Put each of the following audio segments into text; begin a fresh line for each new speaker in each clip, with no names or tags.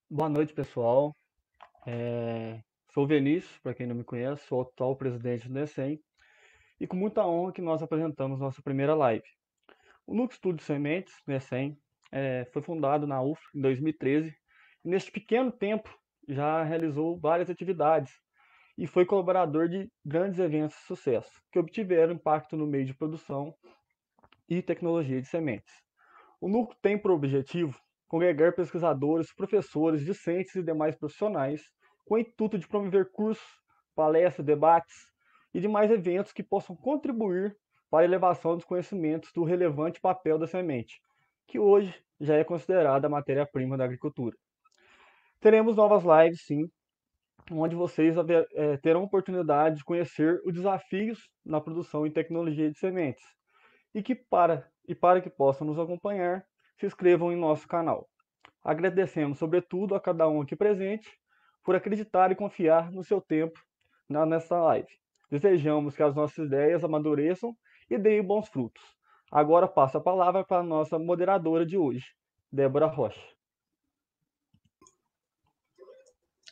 Boa noite, pessoal. Sou o Vinícius, para quem não me conhece, sou o atual presidente do NECEM e com muita honra que nós apresentamos nossa primeira live. O Núcleo Estudo de Sementes, NECEM, foi fundado na UF em 2013 e neste pequeno tempo já realizou várias atividades e foi colaborador de grandes eventos de sucesso que obtiveram impacto no meio de produção e tecnologia de sementes. O núcleo tem por objetivo congregar pesquisadores, professores, discentes e demais profissionais com o intuito de promover cursos, palestras, debates e demais eventos que possam contribuir para a elevação dos conhecimentos do relevante papel da semente, que hoje já é considerada a matéria-prima da agricultura. Teremos novas lives, sim, onde vocês terão oportunidade de conhecer os desafios na produção e tecnologia de sementes para que possam nos acompanhar, se inscrevam em nosso canal. Agradecemos, sobretudo, a cada um aqui presente por acreditar e confiar no seu tempo nesta live. Desejamos que as nossas ideias amadureçam e deem bons frutos. Agora passo a palavra para a nossa moderadora de hoje, Débora Rocha.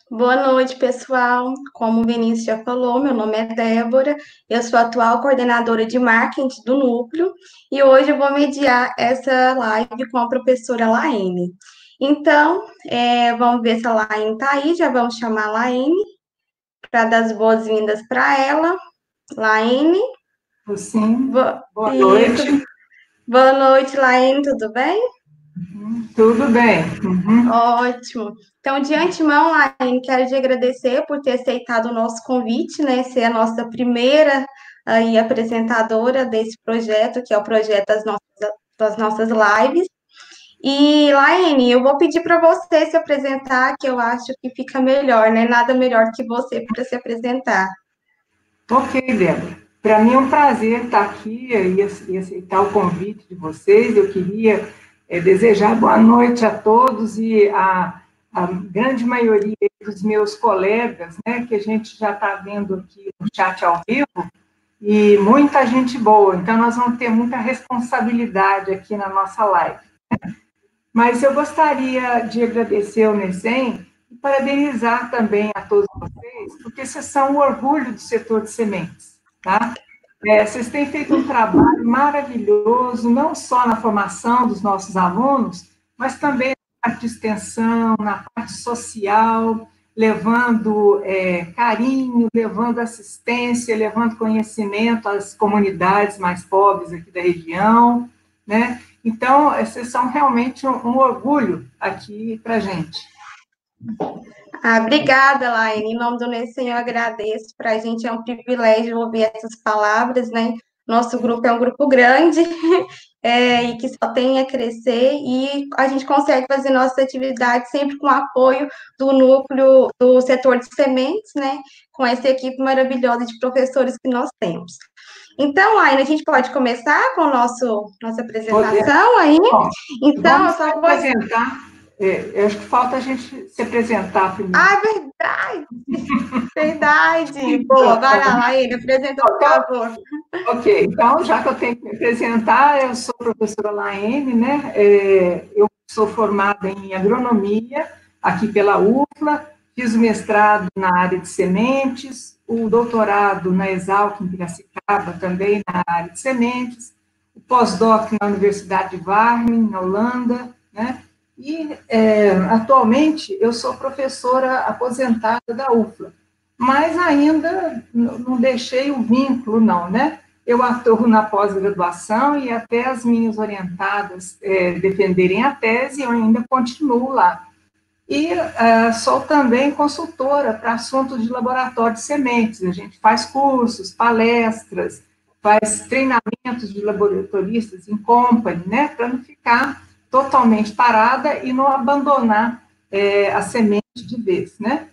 Boa noite, pessoal. Como o Vinícius já falou, meu nome é Débora, eu sou a atual coordenadora de marketing do Núcleo e hoje eu vou mediar essa live com a professora Laene. Então, vamos ver se a Laene está aí, já vamos chamar a Laene para dar as boas-vindas para ela. Laene?
Sim, boa noite.
Boa noite, Laene, tudo bem?
Tudo bem.
Ótimo. Então, de antemão, Laine, quero te agradecer por ter aceitado o nosso convite, né? Ser a nossa primeira aí, apresentadora desse projeto, que é o projeto das nossas lives. E, Laine, eu vou pedir para você se apresentar, que eu acho que fica melhor, né? Nada melhor que você para se apresentar.
Ok, Débora. Para mim é um prazer estar aqui e aceitar o convite de vocês. Eu queria desejar boa noite a todos e a grande maioria dos meus colegas, né, que a gente já está vendo aqui no chat ao vivo, e muita gente boa. Então, nós vamos ter muita responsabilidade aqui na nossa live. Mas eu gostaria de agradecer ao NECEM e parabenizar também a todos vocês, porque vocês são o orgulho do setor de sementes, tá? Vocês têm feito um trabalho maravilhoso, não só na formação dos nossos alunos, mas também na parte de extensão, na parte social, levando carinho, levando assistência, levando conhecimento às comunidades mais pobres aqui da região, né? Então, vocês são realmente um orgulho aqui para a gente.
Obrigada, Laine. Em nome do NECEM, eu agradeço. Para a gente é um privilégio ouvir essas palavras, né? Nosso grupo é um grupo grande e que só tem a crescer e a gente consegue fazer nossas atividades sempre com o apoio do núcleo do setor de sementes, né? Com essa equipe maravilhosa de professores que nós temos. Então, Laine, a gente pode começar com nossa apresentação aí?
Então, eu só vou apresentar. Eu acho que falta a gente se apresentar primeiro.
Verdade. Boa, vai lá, Laine, apresenta, por favor.
Ok, então, já que eu tenho que me apresentar, eu sou a professora Laene, né? Eu sou formada em agronomia, aqui pela UFLA, fiz o mestrado na área de sementes, o doutorado na Exalc, em Piracicaba, também na área de sementes, o pós-doc na Universidade de Wageningen, na Holanda, né? E, atualmente, eu sou professora aposentada da UFLA, mas ainda não deixei o vínculo, não, né? Eu atuo na pós-graduação e até as minhas orientadas defenderem a tese, eu ainda continuo lá. E sou também consultora para assuntos de laboratório de sementes. A gente faz cursos, palestras, faz treinamentos de laboratoristas em company, né? Para não ficar totalmente parada e não abandonar a semente de vez, né?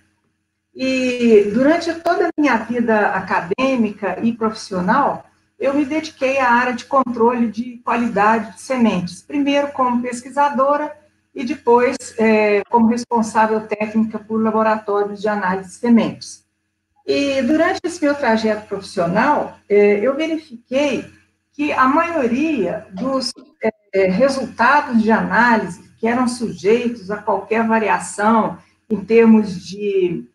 E durante toda a minha vida acadêmica e profissional, eu me dediquei à área de controle de qualidade de sementes, primeiro como pesquisadora e depois como responsável técnica por laboratórios de análise de sementes. E durante esse meu trajeto profissional, eu verifiquei que a maioria dos resultados de análise que eram sujeitos a qualquer variação em termos de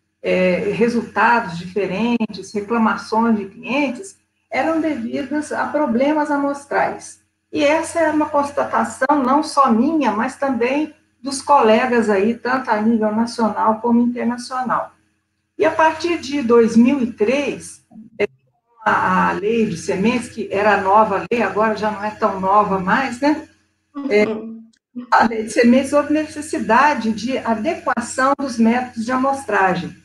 resultados diferentes, reclamações de clientes, eram devidas a problemas amostrais. E essa é uma constatação não só minha, mas também dos colegas aí, tanto a nível nacional como internacional. E a partir de 2003, a lei de sementes, que era a nova lei, agora já não é tão nova mais, né? A lei de sementes houve necessidade de adequação dos métodos de amostragem,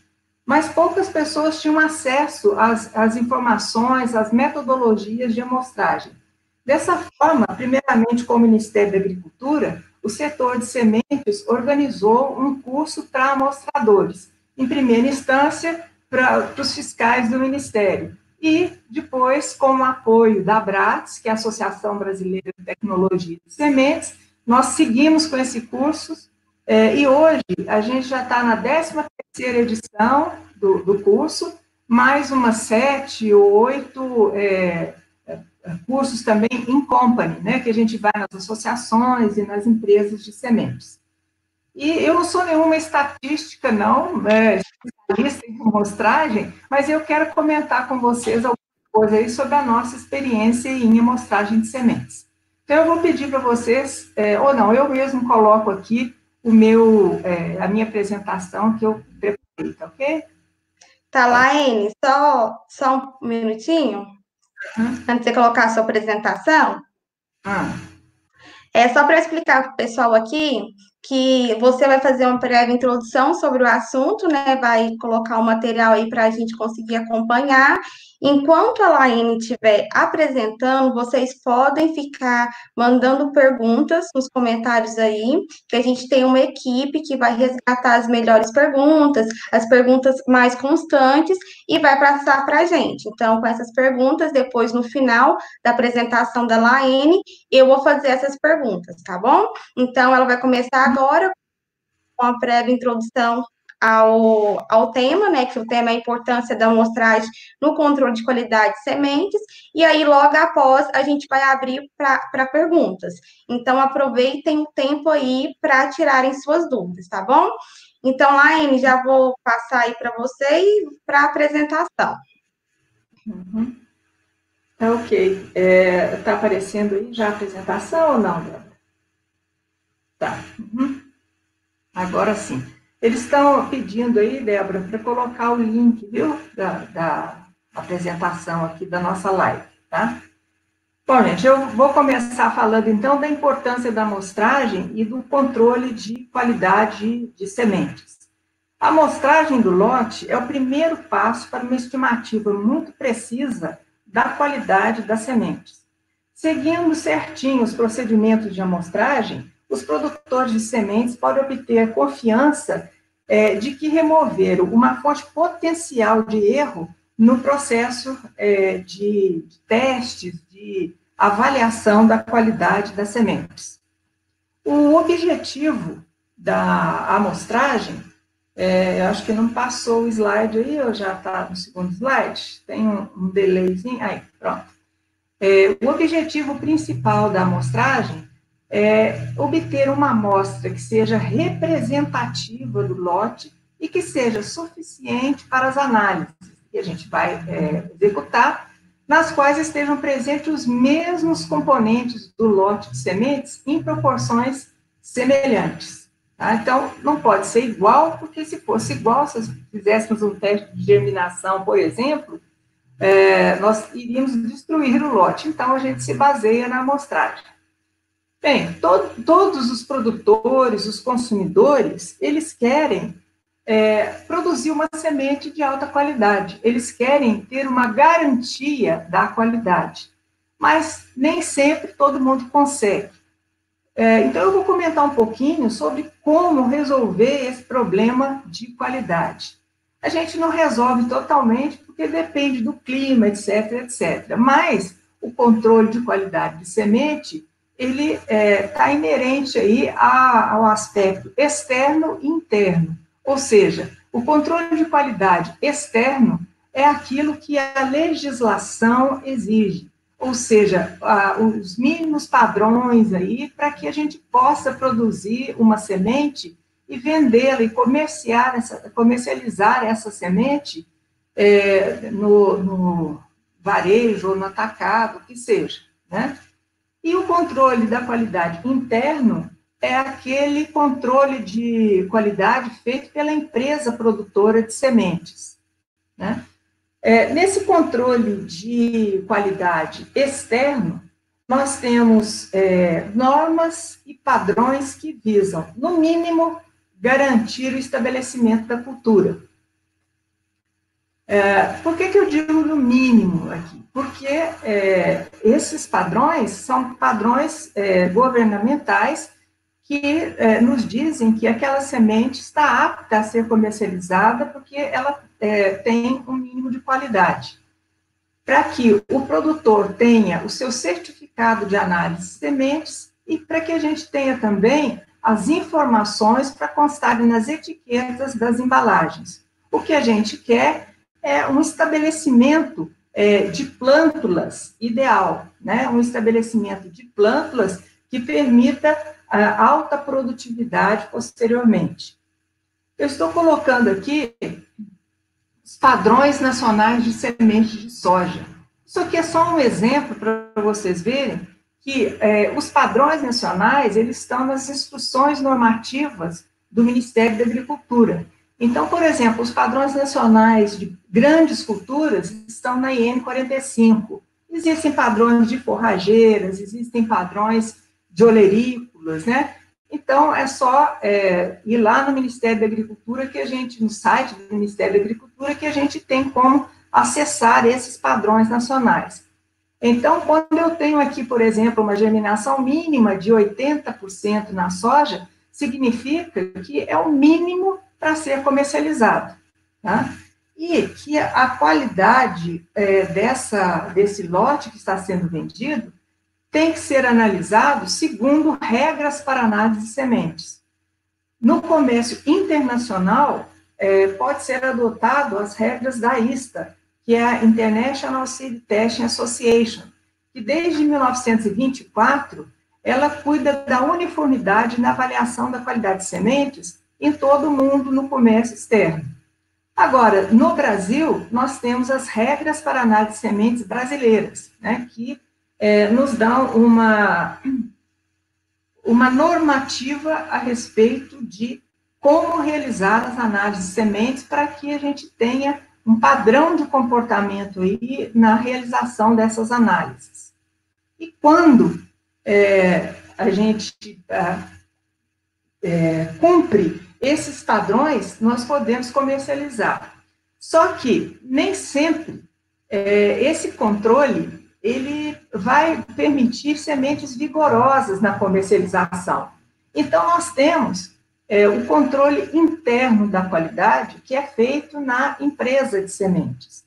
mas poucas pessoas tinham acesso às informações, às metodologias de amostragem. Dessa forma, primeiramente com o Ministério da Agricultura, o setor de sementes organizou um curso para amostradores, em primeira instância para os fiscais do Ministério, e depois, com o apoio da ABRATES, que é a Associação Brasileira de Tecnologia de Sementes, nós seguimos com esse curso, e hoje a gente já está na 13ª edição do curso, mais umas 7 ou 8 cursos também em company, né, que a gente vai nas associações e nas empresas de sementes. E eu não sou nenhuma estatística, não, especialista em amostragem, mas eu quero comentar com vocês alguma coisa aí sobre a nossa experiência em amostragem de sementes. Então, eu vou pedir para vocês, ou não, eu mesmo coloco aqui a minha apresentação que eu preparei, tá ok?
Tá, Laene, só um minutinho, antes de você colocar a sua apresentação. É só para explicar para o pessoal aqui que você vai fazer uma prévia introdução sobre o assunto, né? Vai colocar o material aí para a gente conseguir acompanhar. Enquanto a Laine estiver apresentando, vocês podem ficar mandando perguntas nos comentários aí, que a gente tem uma equipe que vai resgatar as melhores perguntas, as perguntas mais constantes, e vai passar para a gente. Então, com essas perguntas, depois, no final da apresentação da Laine, eu vou fazer essas perguntas, tá bom? Então, ela vai começar agora com a prévia introdução ao tema, né, que o tema é a importância da amostragem no controle de qualidade de sementes, e aí, logo após, a gente vai abrir para perguntas. Então, aproveitem o tempo aí para tirarem suas dúvidas, tá bom? Então, Laine, já vou passar aí para você e para a apresentação.
Ok. Está aparecendo aí já a apresentação ou não, Débora? Tá. Agora sim. Eles estão pedindo aí, Débora, para colocar o link, viu, da apresentação aqui da nossa live, tá? Bom, gente, eu vou começar falando, então, da importância da amostragem e do controle de qualidade de sementes. A amostragem do lote é o primeiro passo para uma estimativa muito precisa da qualidade das sementes. Seguindo certinho os procedimentos de amostragem, os produtores de sementes podem obter a confiança de que removeram uma fonte potencial de erro no processo de testes, de avaliação da qualidade das sementes. O objetivo da amostragem, eu acho que não passou o slide aí, ou já está no segundo slide? Tem um delayzinho, aí, pronto. O objetivo principal da amostragem é obter uma amostra que seja representativa do lote e que seja suficiente para as análises que a gente vai executar, nas quais estejam presentes os mesmos componentes do lote de sementes em proporções semelhantes. Tá? Então, não pode ser igual, porque se fosse igual, se fizéssemos um teste de germinação, por exemplo, nós iríamos destruir o lote. Então, a gente se baseia na amostragem. Bem, todos os produtores, os consumidores, eles querem produzir uma semente de alta qualidade. Eles querem ter uma garantia da qualidade. Mas nem sempre todo mundo consegue. Então, eu vou comentar um pouquinho sobre como resolver esse problema de qualidade. A gente não resolve totalmente, porque depende do clima, etc., etc. Mas o controle de qualidade de semente, ele está inerente aí ao aspecto externo e interno. Ou seja, o controle de qualidade externo é aquilo que a legislação exige. ou seja, os mínimos padrões aí para que a gente possa produzir uma semente e vendê-la e comercializar essa semente no varejo ou no atacado, o que seja, né? E o controle da qualidade interno é aquele controle de qualidade feito pela empresa produtora de sementes, né? Nesse controle de qualidade externo, nós temos normas e padrões que visam, no mínimo, garantir o estabelecimento da cultura. Por que eu digo no mínimo aqui? Porque esses padrões são padrões governamentais que nos dizem que aquela semente está apta a ser comercializada porque ela tem um mínimo de qualidade. Para que o produtor tenha o seu certificado de análise de sementes e para que a gente tenha também as informações para constarem nas etiquetas das embalagens. O que a gente quer é um estabelecimento de plântulas ideal, né? Um estabelecimento de plântulas que permita a alta produtividade posteriormente. Eu estou colocando aqui os padrões nacionais de sementes de soja. Isso aqui é só um exemplo para vocês verem que os padrões nacionais, eles estão nas instruções normativas do Ministério da Agricultura. Então, por exemplo, os padrões nacionais de grandes culturas estão na IN 45. Existem padrões de forrageiras, existem padrões de olerícolas, né? Então, é só ir lá no Ministério da Agricultura, no site do Ministério da Agricultura, que a gente tem como acessar esses padrões nacionais. Então, quando eu tenho aqui, por exemplo, uma germinação mínima de 80% na soja, significa que é o mínimo para ser comercializado, tá? E que a qualidade desse lote que está sendo vendido tem que ser analisado segundo regras para análise de sementes. No comércio internacional, pode ser adotado as regras da ISTA, que é a International Seed Testing Association, que desde 1924, ela cuida da uniformidade na avaliação da qualidade de sementes em todo o mundo no comércio externo. Agora, no Brasil, nós temos as regras para análise de sementes brasileiras, né, que nos dão uma normativa a respeito de como realizar as análises de sementes para que a gente tenha um padrão de comportamento aí na realização dessas análises. E quando a gente cumpre esses padrões, nós podemos comercializar. Só que nem sempre esse controle ele vai permitir sementes vigorosas na comercialização. Então, nós temos o controle interno da qualidade, que é feito na empresa de sementes.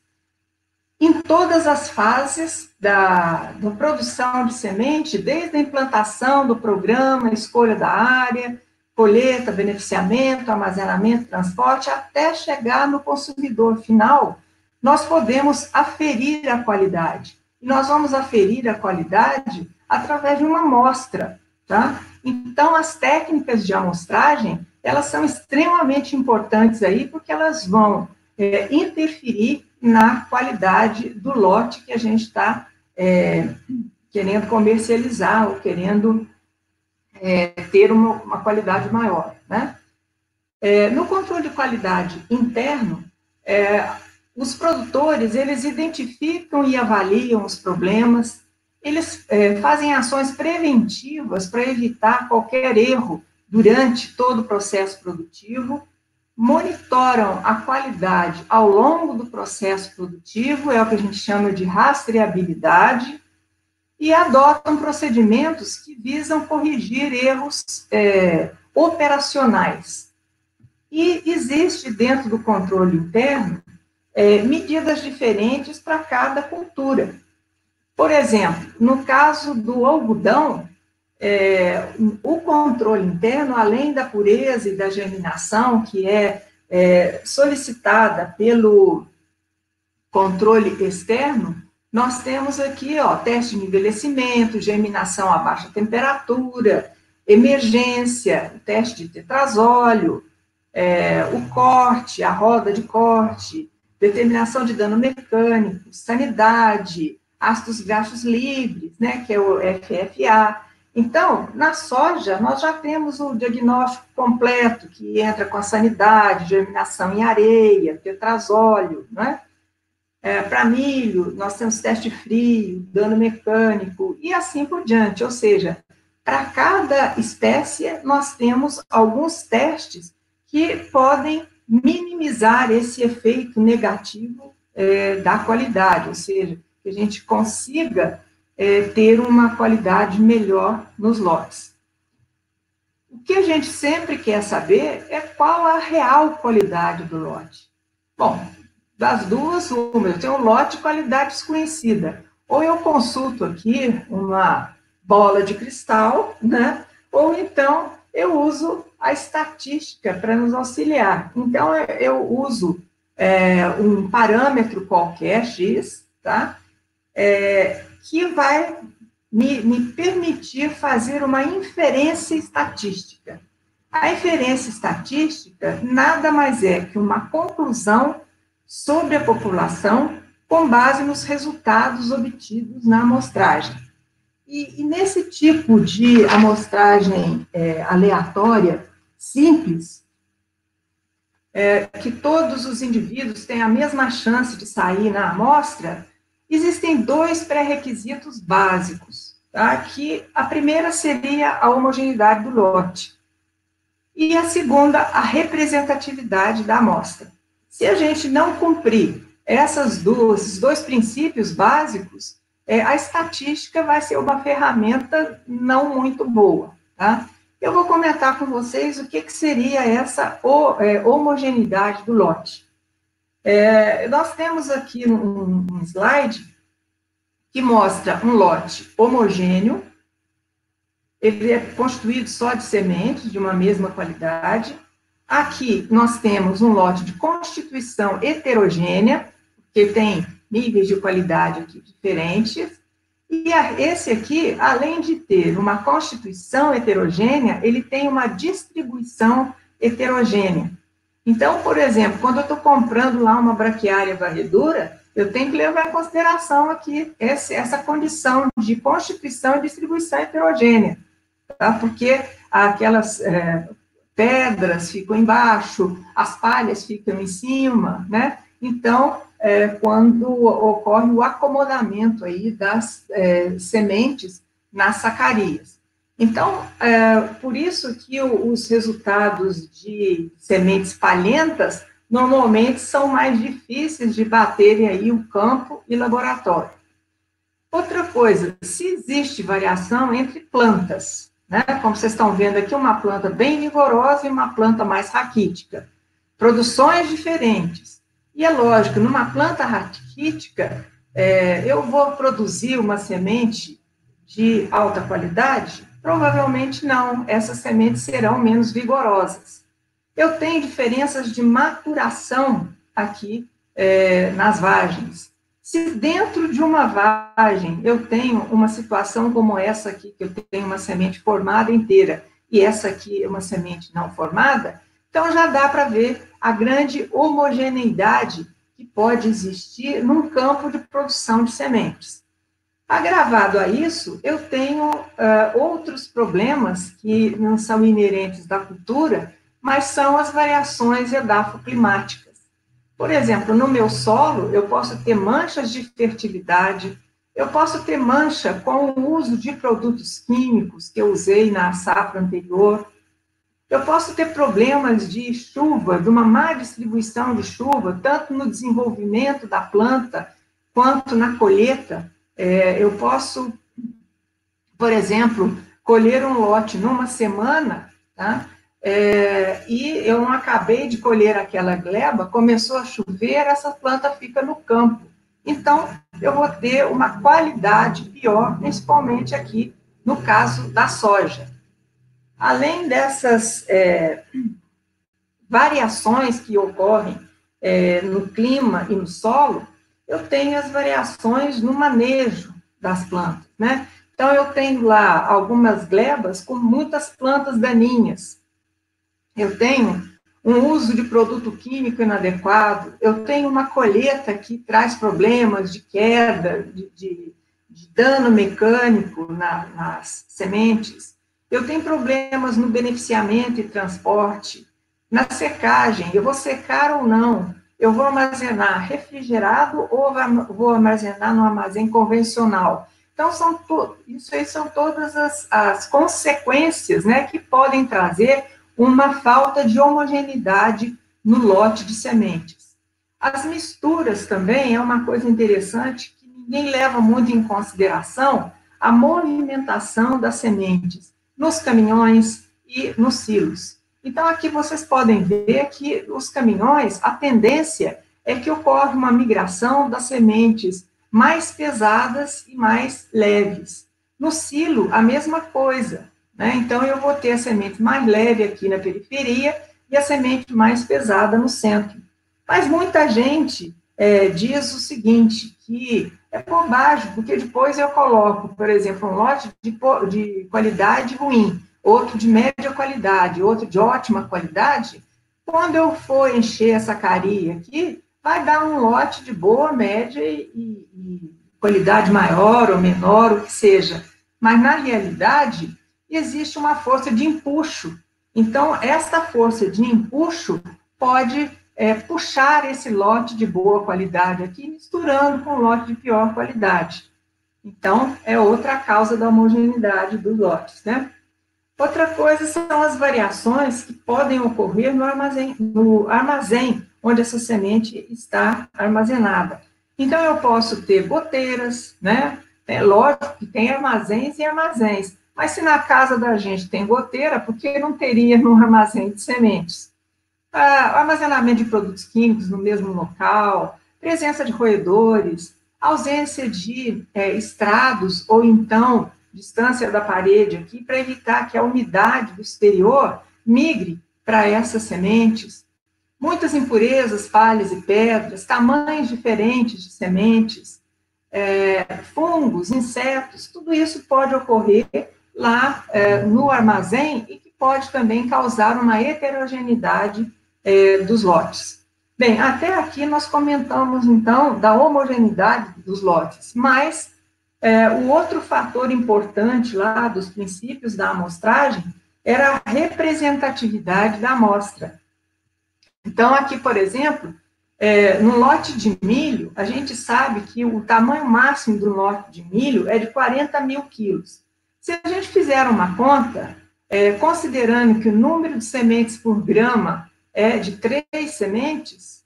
Em todas as fases da produção de semente, desde a implantação do programa, escolha da área, colheita, beneficiamento, armazenamento, transporte, até chegar no consumidor final, nós podemos aferir a qualidade. E nós vamos aferir a qualidade através de uma amostra, tá? Então, as técnicas de amostragem, elas são extremamente importantes aí, porque elas vão interferir na qualidade do lote que a gente está querendo comercializar ou querendo ter uma qualidade maior, né? No controle de qualidade interno, os produtores, eles identificam e avaliam os problemas, eles fazem ações preventivas para evitar qualquer erro durante todo o processo produtivo, monitoram a qualidade ao longo do processo produtivo, é o que a gente chama de rastreabilidade, e adotam procedimentos que visam corrigir erros operacionais. E existe dentro do controle interno medidas diferentes para cada cultura. Por exemplo, no caso do algodão, o controle interno, além da pureza e da germinação, que é solicitada pelo controle externo, nós temos aqui, ó, teste de envelhecimento, germinação a baixa temperatura, emergência, teste de tetrazóleo, o corte, a roda de corte, determinação de dano mecânico, sanidade, ácidos graxos livres, né, que é o FFA. Então, na soja, nós já temos o diagnóstico completo, que entra com a sanidade, germinação em areia, tetrazóleo, né? Para milho, nós temos teste frio, dano mecânico, e assim por diante. Ou seja, para cada espécie, nós temos alguns testes que podem minimizar esse efeito negativo da qualidade, ou seja, que a gente consiga ter uma qualidade melhor nos lotes. O que a gente sempre quer saber é qual a real qualidade do lote. Bom, das duas, uma, eu tenho um lote de qualidade desconhecida. Ou eu consulto aqui uma bola de cristal, né? Ou então eu uso a estatística para nos auxiliar. Então, eu uso um parâmetro qualquer, X, tá? Que vai me permitir fazer uma inferência estatística. A inferência estatística nada mais é que uma conclusão sobre a população com base nos resultados obtidos na amostragem. E nesse tipo de amostragem aleatória, simples, que todos os indivíduos têm a mesma chance de sair na amostra, existem dois pré-requisitos básicos, tá? Que a primeira seria a homogeneidade do lote, e a segunda, a representatividade da amostra. Se a gente não cumprir esses dois princípios básicos, a estatística vai ser uma ferramenta não muito boa, tá? Eu vou comentar com vocês o que seria essa homogeneidade do lote. Nós temos aqui um slide que mostra um lote homogêneo, ele é constituído só de sementes de uma mesma qualidade. Aqui nós temos um lote de constituição heterogênea, que tem níveis de qualidade aqui diferentes, e esse aqui, além de ter uma constituição heterogênea, ele tem uma distribuição heterogênea. Então, por exemplo, quando eu estou comprando lá uma braquiária varredura, eu tenho que levar em consideração aqui essa condição de constituição e distribuição heterogênea, tá? Porque aquelas pedras ficam embaixo, as palhas ficam em cima, né? Então, quando ocorre o acomodamento aí das sementes nas sacarias. Então, por isso que os resultados de sementes palhentas normalmente são mais difíceis de baterem aí o campo e laboratório. Outra coisa, se existe variação entre plantas, né? Como vocês estão vendo aqui, uma planta bem vigorosa e uma planta mais raquítica. Produções diferentes. E é lógico, numa planta raquítica, eu vou produzir uma semente de alta qualidade? Provavelmente não, essas sementes serão menos vigorosas. Eu tenho diferenças de maturação aqui nas vagens. Se dentro de uma vagem eu tenho uma situação como essa aqui, que eu tenho uma semente formada inteira, e essa aqui é uma semente não formada, então já dá para ver a grande homogeneidade que pode existir num campo de produção de sementes. Agravado a isso, eu tenho outros problemas que não são inerentes da cultura, mas são as variações edafoclimáticas. Por exemplo, no meu solo, eu posso ter manchas de fertilidade, eu posso ter mancha com o uso de produtos químicos que eu usei na safra anterior, eu posso ter problemas de chuva, de uma má distribuição de chuva, tanto no desenvolvimento da planta, quanto na colheita. Eu posso, por exemplo, colher um lote numa semana, tá? E eu não acabei de colher aquela gleba, começou a chover, essa planta fica no campo. Então, eu vou ter uma qualidade pior, principalmente aqui no caso da soja. Além dessas variações que ocorrem no clima e no solo, eu tenho as variações no manejo das plantas, né? Então, eu tenho lá algumas glebas com muitas plantas daninhas. Eu tenho um uso de produto químico inadequado, eu tenho uma colheita que traz problemas de queda, de dano mecânico nas sementes, eu tenho problemas no beneficiamento e transporte, na secagem, eu vou secar ou não, eu vou armazenar refrigerado ou vou armazenar no armazém convencional. Então, isso aí são todas as consequências, né, que podem trazer uma falta de homogeneidade no lote de sementes. As misturas também é uma coisa interessante que ninguém leva muito em consideração, a movimentação das sementes nos caminhões e nos silos. Então, aqui vocês podem ver que os caminhões, a tendência é que ocorre uma migração das sementes mais pesadas e mais leves. No silo, a mesma coisa, né? Então, eu vou ter a semente mais leve aqui na periferia e a semente mais pesada no centro. Mas muita gente diz o seguinte, que é bobagem, porque depois eu coloco, por exemplo, um lote de qualidade ruim, outro de média qualidade, outro de ótima qualidade, quando eu for encher essa caria aqui, vai dar um lote de boa, média e qualidade maior ou menor, o que seja. Mas, na realidade, existe uma força de empuxo. Então, essa força de empuxo pode puxar esse lote de boa qualidade aqui, misturando com o lote de pior qualidade. Então, é outra causa da homogeneidade dos lotes, né? Outra coisa são as variações que podem ocorrer no armazém onde essa semente está armazenada. Então, eu posso ter goteiras, né? É lógico que tem armazéns e armazéns, mas se na casa da gente tem goteira, por que não teria no armazém de sementes? Armazenamento de produtos químicos no mesmo local, presença de roedores, ausência de estrados ou então distância da parede aqui para evitar que a umidade do exterior migre para essas sementes. Muitas impurezas, falhas e pedras, tamanhos diferentes de sementes, fungos, insetos, tudo isso pode ocorrer lá no armazém e que pode também causar uma heterogeneidade dos lotes. Bem, até aqui nós comentamos, então, da homogeneidade dos lotes, mas o outro fator importante lá dos princípios da amostragem era a representatividade da amostra. Então, aqui, por exemplo, no lote de milho, a gente sabe que o tamanho máximo do lote de milho é de 40 mil quilos. Se a gente fizer uma conta, considerando que o número de sementes por grama é de 3 sementes,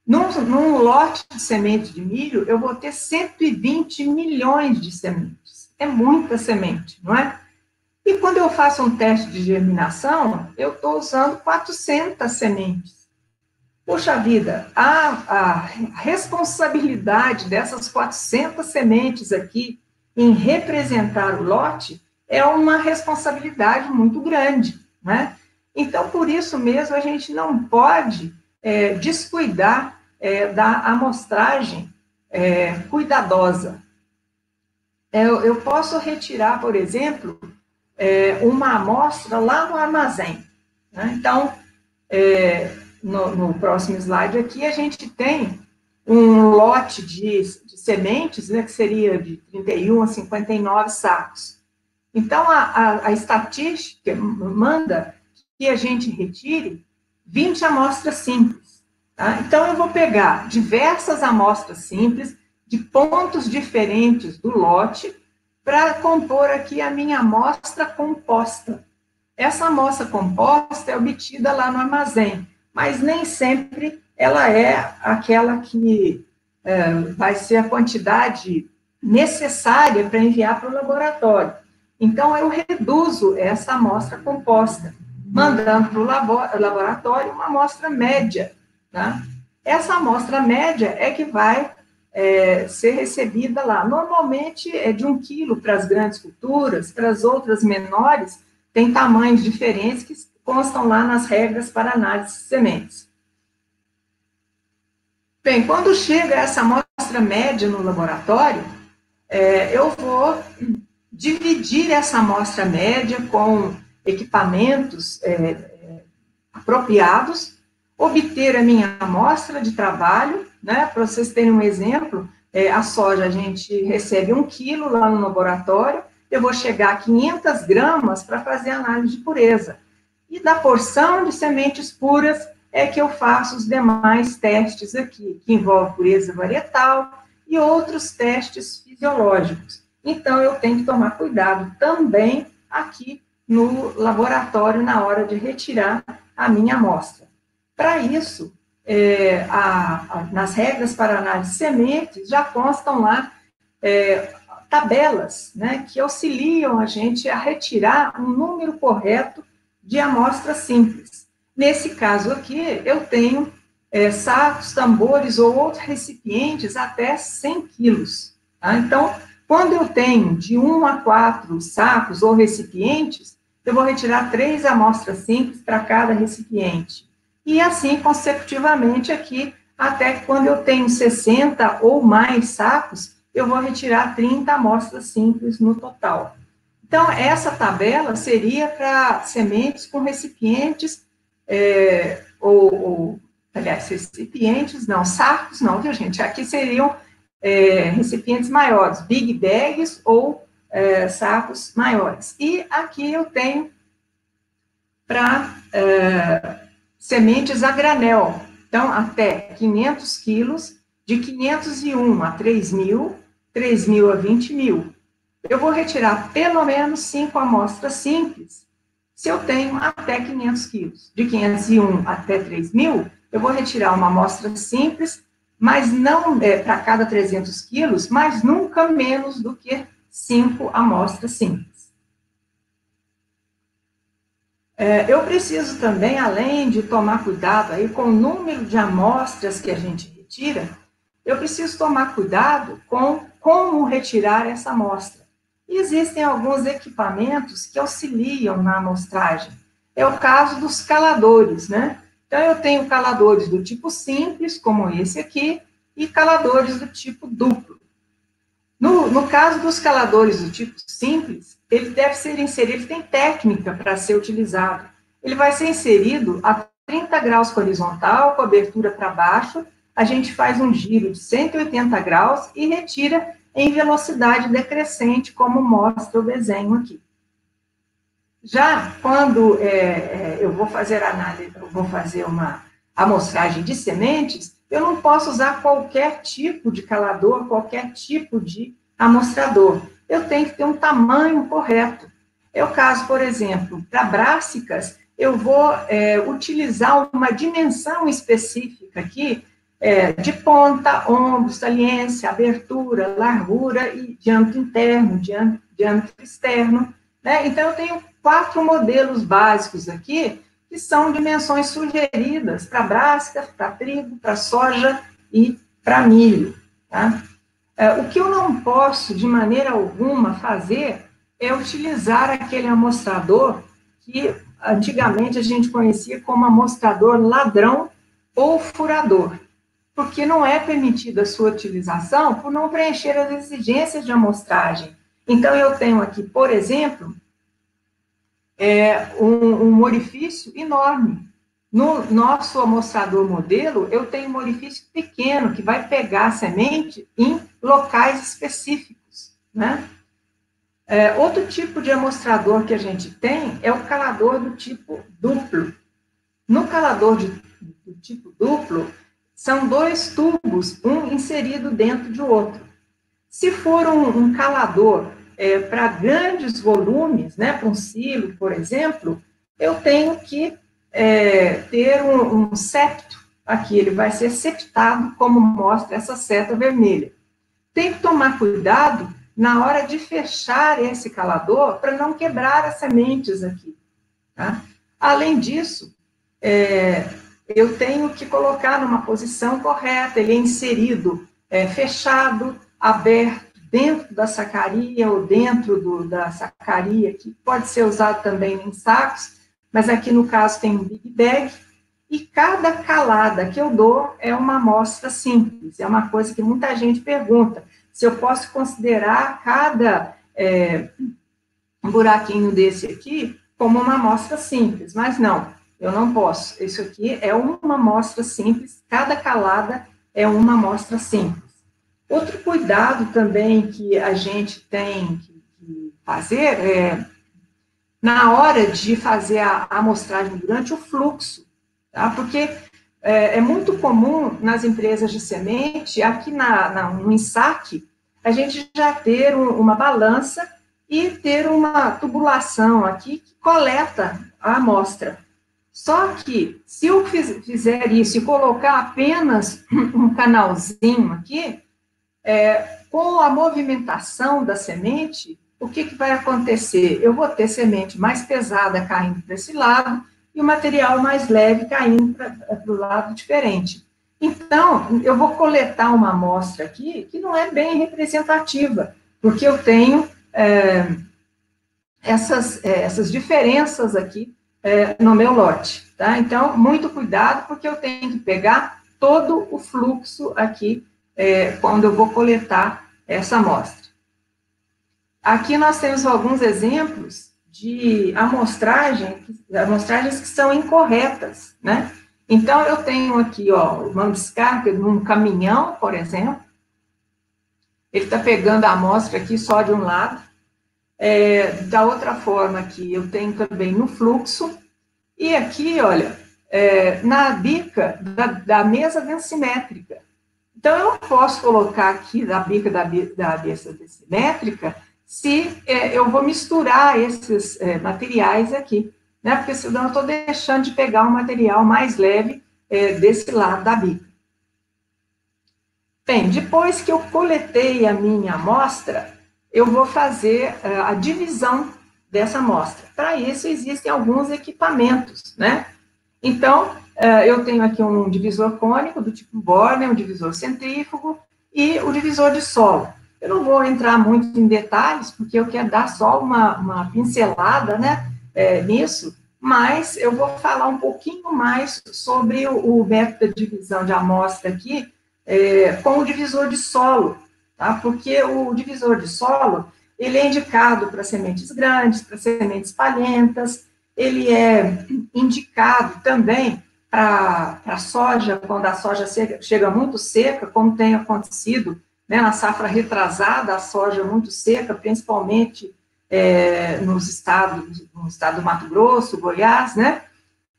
num lote de semente de milho, eu vou ter 120 milhões de sementes. É muita semente, não é? E quando eu faço um teste de germinação, eu estou usando 400 sementes. Poxa vida, a responsabilidade dessas 400 sementes aqui em representar o lote é uma responsabilidade muito grande, né? Então, por isso mesmo, a gente não pode descuidar da amostragem cuidadosa. Eu posso retirar, por exemplo, uma amostra lá no armazém, né? Então, no próximo slide aqui, a gente tem um lote de sementes, né, que seria de 31 a 59 sacos. Então, a estatística manda que a gente retire 20 amostras simples. Tá? Então, eu vou pegar diversas amostras simples, de pontos diferentes do lote, para compor aqui a minha amostra composta. Essa amostra composta é obtida lá no armazém, mas nem sempre ela é aquela que vai ser a quantidade necessária para enviar para o laboratório. Então, eu reduzo essa amostra composta, mandando para o laboratório uma amostra média. Tá? Essa amostra média é que vai ser recebida lá. Normalmente é de 1 quilo para as grandes culturas, para as outras menores, tem tamanhos diferentes que constam lá nas regras para análise de sementes. Bem, quando chega essa amostra média no laboratório, eu vou dividir essa amostra média com equipamentos apropriados, obter a minha amostra de trabalho, né? Para vocês terem um exemplo, a soja a gente recebe 1 quilo lá no laboratório, eu vou chegar a 500 gramas para fazer análise de pureza. E da porção de sementes puras é que eu faço os demais testes aqui, que envolvem pureza varietal e outros testes fisiológicos. Então, eu tenho que tomar cuidado também aqui no laboratório na hora de retirar a minha amostra. Para isso, nas regras para análise de sementes, já constam lá tabelas, né, que auxiliam a gente a retirar um número correto de amostra simples. Nesse caso aqui, eu tenho sacos, tambores ou outros recipientes até 100 quilos. Tá? Então, quando eu tenho de 1 a 4 sacos ou recipientes, eu vou retirar 3 amostras simples para cada recipiente. E assim, consecutivamente aqui, até quando eu tenho 60 ou mais sacos, eu vou retirar 30 amostras simples no total. Então, essa tabela seria para sementes com recipientes, aliás, recipientes, não, sacos não, viu, gente? Aqui seriam recipientes maiores, big bags ou sacos maiores. E aqui eu tenho para sementes a granel, então, até 500 quilos, de 501 a 3.000, 3.000 a 20.000. Eu vou retirar pelo menos 5 amostras simples, se eu tenho até 500 quilos. De 501 até 3.000, eu vou retirar uma amostra simples, mas não para cada 300 quilos, mas nunca menos do que 5 amostras simples. Eu preciso também, além de tomar cuidado aí com o número de amostras que a gente retira, eu preciso tomar cuidado com como retirar essa amostra. E existem alguns equipamentos que auxiliam na amostragem. É o caso dos caladores, né? Então, eu tenho caladores do tipo simples, como esse aqui, e caladores do tipo duplo. No caso dos caladores do tipo simples, ele deve ser inserido, ele tem técnica para ser utilizado. Ele vai ser inserido a 30 graus horizontal, com abertura para baixo, a gente faz um giro de 180 graus e retira em velocidade decrescente, como mostra o desenho aqui. Já quando eu vou fazer análise, eu vou fazer uma amostragem de sementes, eu não posso usar qualquer tipo de calador, qualquer tipo de amostrador. Eu tenho que ter um tamanho correto. É o caso, por exemplo, para brássicas, eu vou utilizar uma dimensão específica aqui, de ponta, ombro, saliência, abertura, largura e diâmetro interno, diâmetro externo. Né? Então, eu tenho 4 modelos básicos aqui, que são dimensões sugeridas para brássica, para trigo, para soja e para milho. Tá? O que eu não posso, de maneira alguma, fazer é utilizar aquele amostrador que antigamente a gente conhecia como amostrador ladrão ou furador, porque não é permitida a sua utilização por não preencher as exigências de amostragem. Então, eu tenho aqui, por exemplo, um orifício enorme. No nosso amostrador modelo, eu tenho um orifício pequeno, que vai pegar a semente em locais específicos, né? Outro tipo de amostrador que a gente tem é o calador do tipo duplo. No calador do tipo duplo, são 2 tubos, um inserido dentro de outro. Se for um calador para grandes volumes, né, para um silo, por exemplo, eu tenho que ter um septo aqui, ele vai ser septado, como mostra essa seta vermelha. Tem que tomar cuidado na hora de fechar esse calador para não quebrar as sementes aqui. Tá? Além disso, eu tenho que colocar numa posição correta, ele é inserido fechado, aberto, dentro da sacaria ou dentro da sacaria, que pode ser usado também em sacos, mas aqui no caso tem um big bag, e cada calada que eu dou é uma amostra simples. É uma coisa que muita gente pergunta, se eu posso considerar cada buraquinho desse aqui como uma amostra simples, mas não, eu não posso. Isso aqui é uma amostra simples, cada calada é uma amostra simples. Outro cuidado também que a gente tem que fazer é, na hora de fazer a amostragem durante o fluxo, tá? Porque é muito comum nas empresas de semente, aqui no ensaque, a gente já ter uma balança e ter uma tubulação aqui que coleta a amostra. Só que, se eu fizer isso e colocar apenas um canalzinho aqui, com a movimentação da semente, o que vai acontecer? Eu vou ter semente mais pesada caindo para esse lado e o material mais leve caindo para o lado diferente. Então, eu vou coletar uma amostra aqui que não é bem representativa, porque eu tenho essas diferenças aqui no meu lote. Tá? Então, muito cuidado, porque eu tenho que pegar todo o fluxo aqui quando eu vou coletar essa amostra. Aqui nós temos alguns exemplos de amostragens que são incorretas, né? Então, eu tenho aqui, ó, uma descarga de um caminhão, por exemplo, ele está pegando a amostra aqui só de um lado. Da outra forma aqui, eu tenho também no fluxo, e aqui, olha, na bica da mesa densimétrica. Então, eu não posso colocar aqui na bica da mesa densimétrica se eu vou misturar esses materiais aqui, né? Porque senão eu estou deixando de pegar um material mais leve desse lado da bica. Bem, depois que eu coletei a minha amostra, eu vou fazer a divisão dessa amostra. Para isso, existem alguns equipamentos, né? Então, eu tenho aqui um divisor cônico do tipo Borner, um divisor centrífugo e o divisor de solo. Eu não vou entrar muito em detalhes, porque eu quero dar só uma pincelada, né, nisso, mas eu vou falar um pouquinho mais sobre o método de divisão de amostra aqui, com o divisor de solo, tá? Porque o divisor de solo, ele é indicado para sementes grandes, para sementes palhentas, ele é indicado também para a soja, quando a soja chega muito seca, como tem acontecido, né, na safra retrasada, a soja muito seca, principalmente no estado do Mato Grosso, Goiás, né?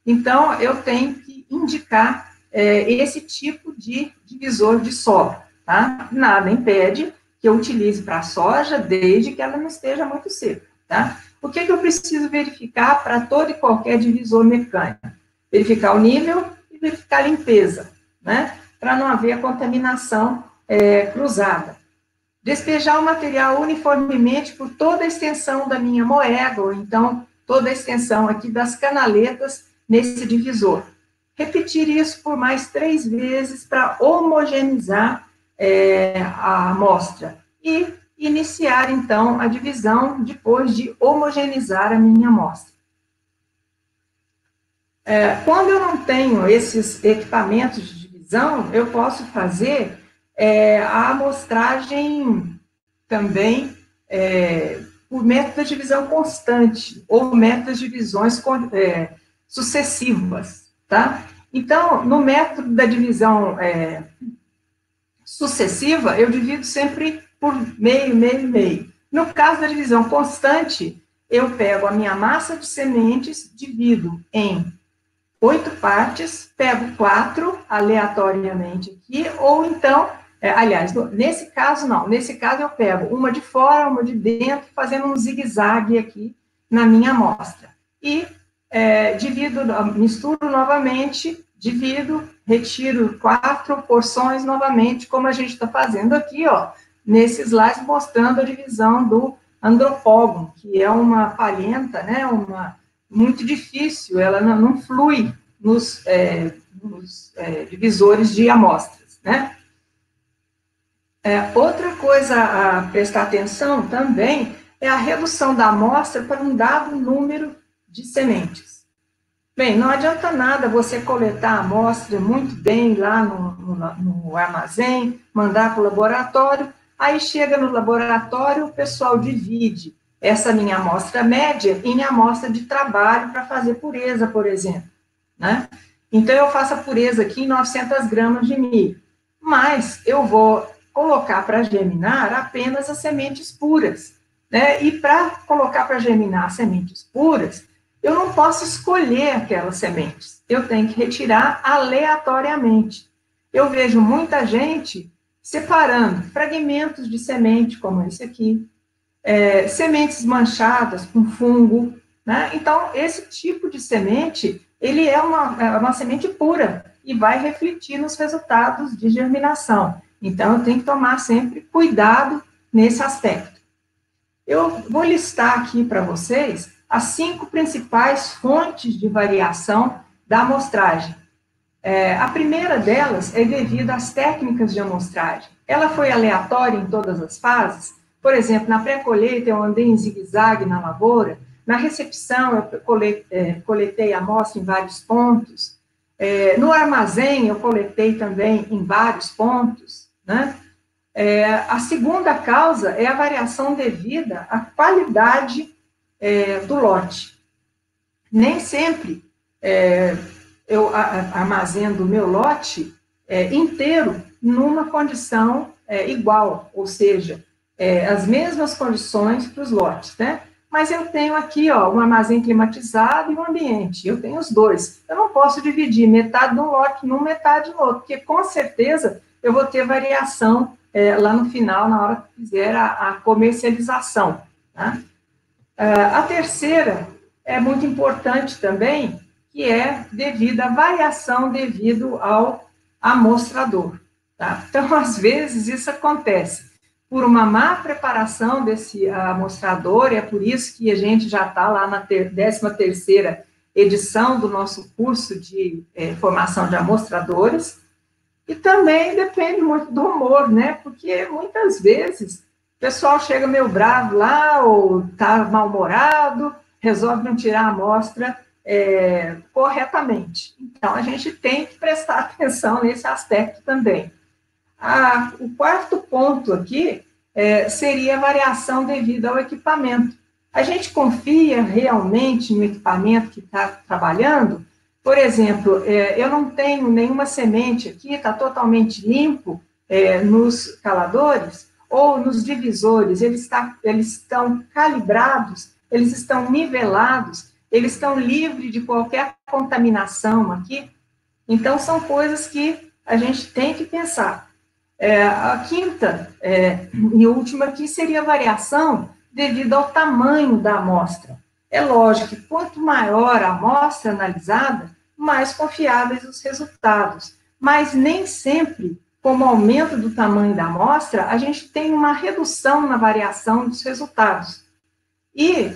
Então, eu tenho que indicar esse tipo de divisor de solo, tá? Nada impede que eu utilize para a soja, desde que ela não esteja muito seca, tá? O que eu preciso verificar para todo e qualquer divisor mecânico? Verificar o nível e verificar a limpeza, né? Para não haver a contaminação cruzada. Despejar o material uniformemente por toda a extensão da minha moega, ou então toda a extensão aqui das canaletas nesse divisor. Repetir isso por mais 3 vezes para homogeneizar a amostra. E iniciar, então, a divisão depois de homogeneizar a minha amostra. Quando eu não tenho esses equipamentos de divisão, eu posso fazer a amostragem também por método de divisão constante, ou método de divisões sucessivas, tá? Então, no método da divisão sucessiva, eu divido sempre por meio, meio, meio. No caso da divisão constante, eu pego a minha massa de sementes, divido em 8 partes, pego 4 aleatoriamente aqui, ou então, aliás, nesse caso não, nesse caso eu pego uma de fora, uma de dentro, fazendo um zigue-zague aqui na minha amostra. E divido, misturo novamente, divido, retiro 4 porções novamente, como a gente está fazendo aqui, ó, nesse slide, mostrando a divisão do andropógon, que é uma palhenta, né, muito difícil, ela não flui nos divisores de amostras, né? Outra coisa a prestar atenção também é a redução da amostra para um dado número de sementes. Bem, não adianta nada você coletar a amostra muito bem lá no armazém, mandar para o laboratório, aí chega no laboratório, o pessoal divide essa minha amostra média em amostra de trabalho para fazer pureza, por exemplo, né? Então, eu faço a pureza aqui em 900 gramas de milho, mas eu vou colocar para germinar apenas as sementes puras, né? E para colocar para germinar as sementes puras, eu não posso escolher aquelas sementes, eu tenho que retirar aleatoriamente. Eu vejo muita gente separando fragmentos de semente, como esse aqui, sementes manchadas com fungo, né? Então, esse tipo de semente, ele é uma semente pura e vai refletir nos resultados de germinação. Então, eu tenho que tomar sempre cuidado nesse aspecto. Eu vou listar aqui para vocês as 5 principais fontes de variação da amostragem. A primeira delas é devido às técnicas de amostragem. Ela foi aleatória em todas as fases. Por exemplo, na pré-colheita eu andei em zigue-zague na lavoura, na recepção eu coletei a amostra em vários pontos, no armazém eu coletei também em vários pontos, né? A segunda causa é a variação devida à qualidade do lote. Nem sempre eu armazeno o meu lote inteiro numa condição igual, ou seja, as mesmas condições para os lotes, né? Mas eu tenho aqui, ó, um armazém climatizado e um ambiente, eu tenho os dois. Eu não posso dividir metade de um lote num, metade no outro, porque com certeza eu vou ter variação lá no final, na hora que fizer a comercialização, tá? A terceira é muito importante também, que é devido à variação devido ao amostrador, tá? Então, às vezes, isso acontece por uma má preparação desse amostrador, e é por isso que a gente já está lá na 13ª edição do nosso curso de formação de amostradores, e também depende muito do humor, né? Porque muitas vezes o pessoal chega meio bravo lá, ou está mal-humorado, resolve não tirar a amostra corretamente. Então, a gente tem que prestar atenção nesse aspecto também. O quarto ponto aqui seria a variação devido ao equipamento. A gente confia realmente no equipamento que está trabalhando? Por exemplo, eu não tenho nenhuma semente aqui, está totalmente limpo nos caladores ou nos divisores, eles estão calibrados, eles estão nivelados, eles estão livres de qualquer contaminação aqui. Então, são coisas que a gente tem que pensar. A quinta e última aqui seria a variação devido ao tamanho da amostra. É lógico que quanto maior a amostra analisada, mais confiáveis os resultados, mas nem sempre, como aumento do tamanho da amostra, a gente tem uma redução na variação dos resultados. E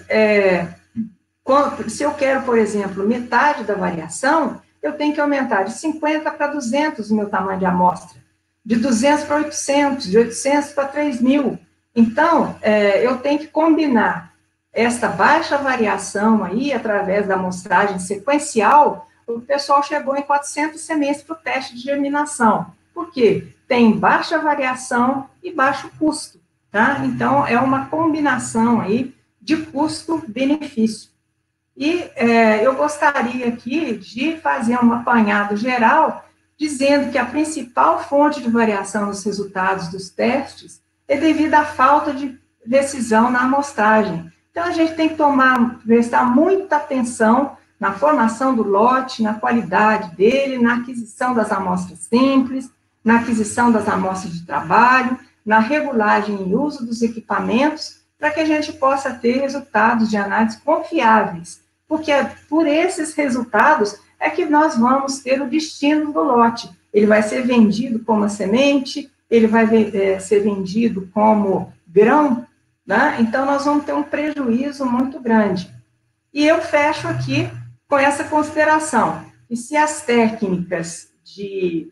se eu quero, por exemplo, metade da variação, eu tenho que aumentar de 50 para 200 o meu tamanho de amostra, de 200 para 800, de 800 para 3.000. Então, eu tenho que combinar esta baixa variação aí, através da amostragem sequencial. O pessoal chegou em 400 sementes para o teste de germinação. Por quê? Tem baixa variação e baixo custo, tá? Então, é uma combinação aí de custo-benefício. E eu gostaria aqui de fazer um apanhado geral, dizendo que a principal fonte de variação nos resultados dos testes é devido à falta de precisão na amostragem. Então, a gente tem que prestar muita atenção na formação do lote, na qualidade dele, na aquisição das amostras simples, na aquisição das amostras de trabalho, na regulagem e uso dos equipamentos, para que a gente possa ter resultados de análise confiáveis, porque por esses resultados é que nós vamos ter o destino do lote. Ele vai ser vendido como semente, ele vai ser vendido como grão, né? Então, nós vamos ter um prejuízo muito grande. E eu fecho aqui com essa consideração, que se as técnicas de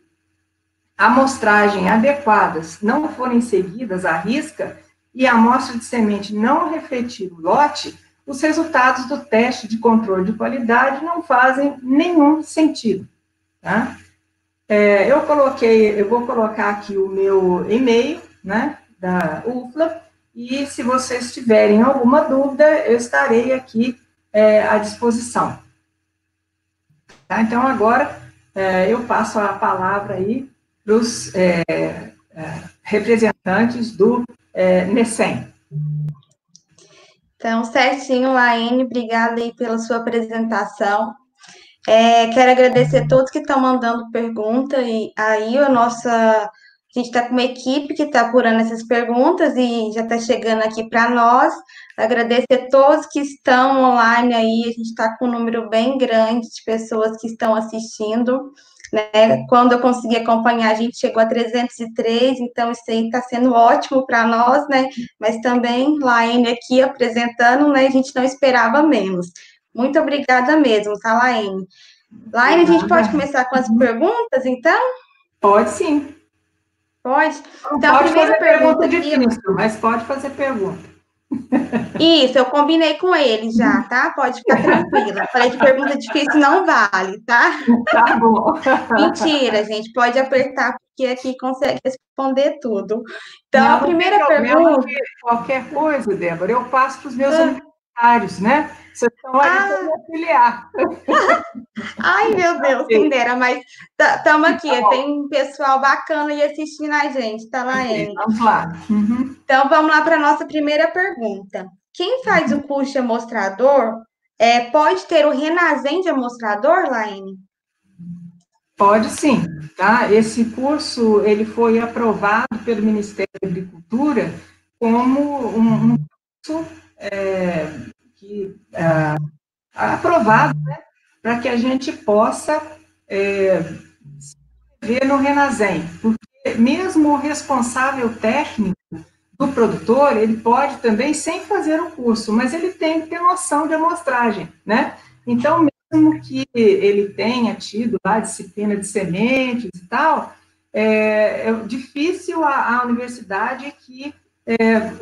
amostragem adequadas não forem seguidas à risca e a amostra de semente não refletir o lote, os resultados do teste de controle de qualidade não fazem nenhum sentido, tá? Eu vou colocar aqui o meu e-mail, né, da UFLA, e se vocês tiverem alguma dúvida, eu estarei aqui à disposição. Tá? Então, agora, eu passo a palavra aí para os representantes do NECEM.
Então, certinho, Laene, obrigada aí pela sua apresentação. Quero agradecer a todos que estão mandando pergunta, e aí a gente está com uma equipe que está apurando essas perguntas e já está chegando aqui para nós. Agradecer a todos que estão online aí, a gente está com um número bem grande de pessoas que estão assistindo, né? Quando eu consegui acompanhar, a gente chegou a 303, então isso aí está sendo ótimo para nós, né? Mas também, Laene aqui apresentando, né? A gente não esperava menos. Muito obrigada mesmo, tá, Laene? Laene, a gente pode começar com as perguntas, então?
Pode sim.
Pode?
Não
então,
pode
a primeira
fazer pergunta
aqui,
difícil, mas pode fazer pergunta.
Isso, eu combinei com ele já, tá? Pode ficar tranquila. Falei que pergunta difícil não vale, tá?
Tá bom.
Mentira, gente, pode apertar, porque aqui consegue responder tudo. Então,
Não,
a primeira pergunta...
qualquer coisa, Débora, eu passo para os meus universitários, né? Vocês estão aí para me auxiliar.
Ai, meu Deus, quem dera, mas estamos aqui, tem um pessoal bacana aí assistindo a gente, tá, Laene?
Vamos lá. Uhum.
Então, vamos lá para a nossa primeira pergunta. Quem faz o curso de amostrador pode ter o Renasem de amostrador, Laene?
Pode sim, tá? Esse curso, ele foi aprovado pelo Ministério da Agricultura como um curso aprovado, né, para que a gente possa se inscrever no Renasem, porque mesmo o responsável técnico do produtor, ele pode também, sem fazer o curso, mas ele tem que ter noção de amostragem, né? Então, mesmo que ele tenha tido lá disciplina de sementes e tal, é difícil a universidade que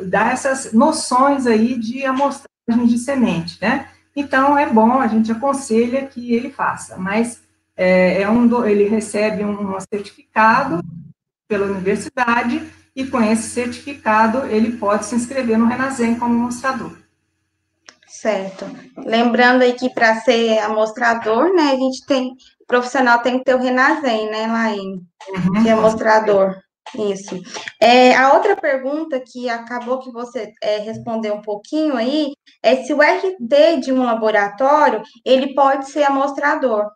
dá essas noções aí de amostragem de semente, né? Então, é bom, a gente aconselha que ele faça, mas ele recebe um certificado pela universidade e com esse certificado ele pode se inscrever no Renasem como amostrador.
Certo. Lembrando aí que para ser amostrador, né, o profissional tem que ter o Renasem, né, Laene? De amostrador. Isso. A outra pergunta que acabou que você respondeu um pouquinho aí, é se o RT de um laboratório, ele pode ser amostrador.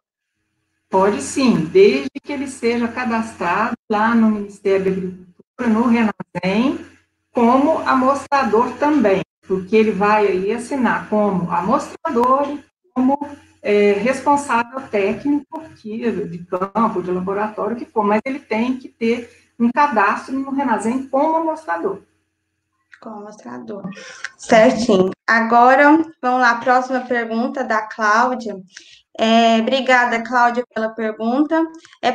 Pode sim, desde que ele seja cadastrado lá no Ministério da Agricultura, no Renasem, como amostrador também, porque ele vai aí assinar como amostrador e como responsável técnico de campo, de laboratório, que for, mas ele tem que ter um cadastro no Renasem como amostrador.
Como amostrador. Certinho. Agora, vamos lá, próxima pergunta da Cláudia. Obrigada, Cláudia, pela pergunta.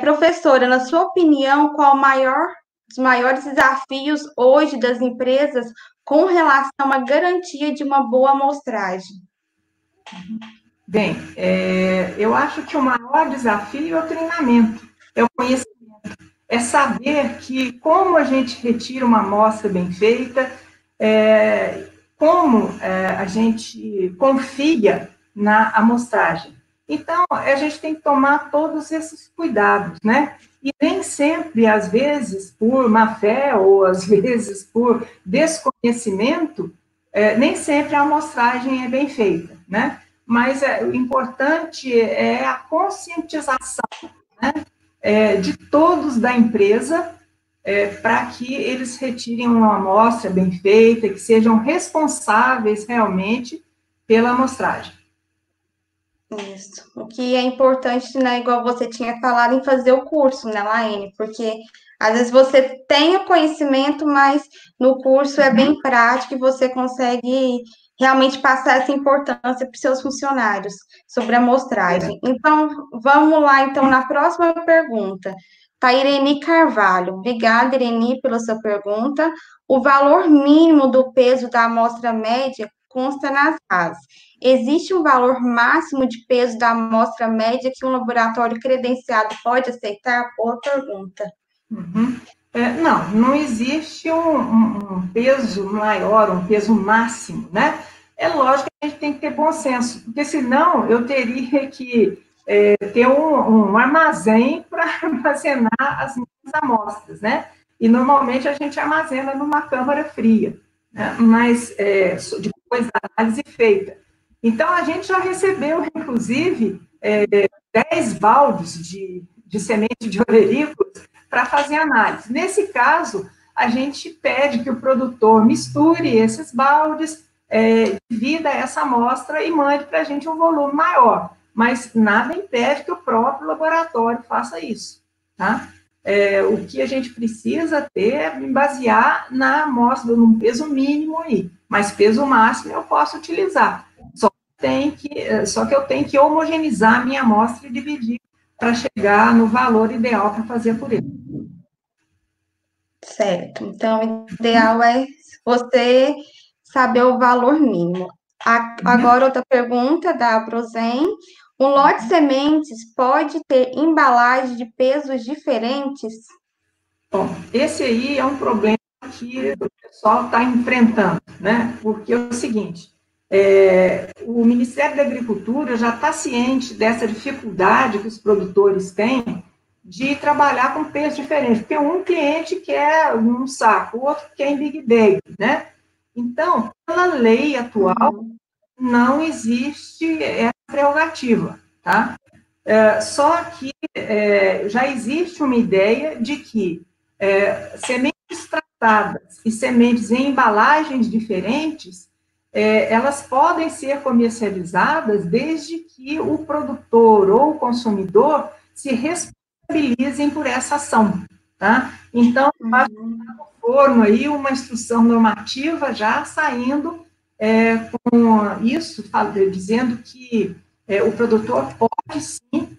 Professora, na sua opinião, qual os maiores desafios hoje das empresas com relação à garantia de uma boa amostragem?
Bem, eu acho que o maior desafio é o treinamento, é o conhecimento, é saber que como a gente retira uma amostra bem feita, como a gente confia na amostragem. Então, a gente tem que tomar todos esses cuidados, né? E nem sempre, às vezes, por má fé ou às vezes por desconhecimento, nem sempre a amostragem é bem feita, né? Mas o importante é a conscientização, né, de todos da empresa, para que eles retirem uma amostra bem feita, que sejam responsáveis realmente pela amostragem.
Isso. O que é importante, né, igual você tinha falado, em fazer o curso, né, Laene? Porque às vezes você tem o conhecimento, mas no curso é bem prático e você consegue realmente passar essa importância para os seus funcionários sobre a amostragem. Então, vamos lá, então, na próxima pergunta. Tá, Ireni Carvalho. Obrigada, Ireni, pela sua pergunta. O valor mínimo do peso da amostra média consta nas RAS. Existe um valor máximo de peso da amostra média que um laboratório credenciado pode aceitar? Boa pergunta.
Uhum. Não existe um peso maior, um peso máximo, né? É lógico que a gente tem que ter bom senso, porque senão eu teria que ter um armazém para armazenar as minhas amostras, né? E normalmente a gente armazena numa câmara fria, né? Mas depois da análise feita. Então a gente já recebeu, inclusive, 10 baldes de semente de olerícolas para fazer análise. Nesse caso, a gente pede que o produtor misture esses baldes, divida essa amostra e mande para a gente um volume maior. Mas nada impede que o próprio laboratório faça isso, tá? O que a gente precisa ter é me basear na amostra, num peso mínimo aí, mas peso máximo eu posso utilizar. Só que eu tenho que homogeneizar a minha amostra e dividir para chegar no valor ideal para fazer por ele.
Certo. Então, o ideal é você saber o valor mínimo. Agora, outra pergunta da Prozen. Um lote de sementes pode ter embalagem de pesos diferentes?
Bom, esse aí é um problema que o pessoal está enfrentando, né? Porque é o seguinte, o Ministério da Agricultura já está ciente dessa dificuldade que os produtores têm de trabalhar com pesos diferentes, porque um cliente quer um saco, o outro quer em big bag, né? Então, pela lei atual, não existe essa prerrogativa, tá? Só que já existe uma ideia de que sementes tratadas e sementes em embalagens diferentes, elas podem ser comercializadas desde que o produtor ou o consumidor se responsabilizem por essa ação, tá? Então, está no forno aí uma instrução normativa já saindo com isso, dizendo que o produtor pode sim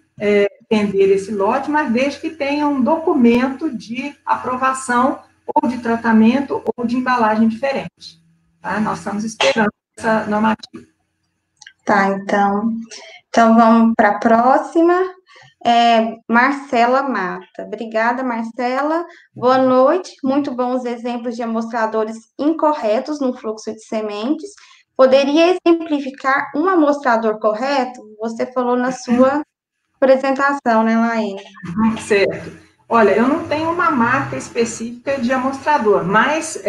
vender esse lote, mas desde que tenha um documento de aprovação ou de tratamento ou de embalagem diferente. Tá? Nós estamos esperando essa normativa.
Tá, então vamos para a próxima. Marcela Mata. Obrigada, Marcela. Boa noite. Muito bons exemplos de amostradores incorretos no fluxo de sementes. Poderia exemplificar um amostrador correto? Você falou na sua apresentação, né, Laine?
Certo. Olha, eu não tenho uma marca específica de amostrador, mas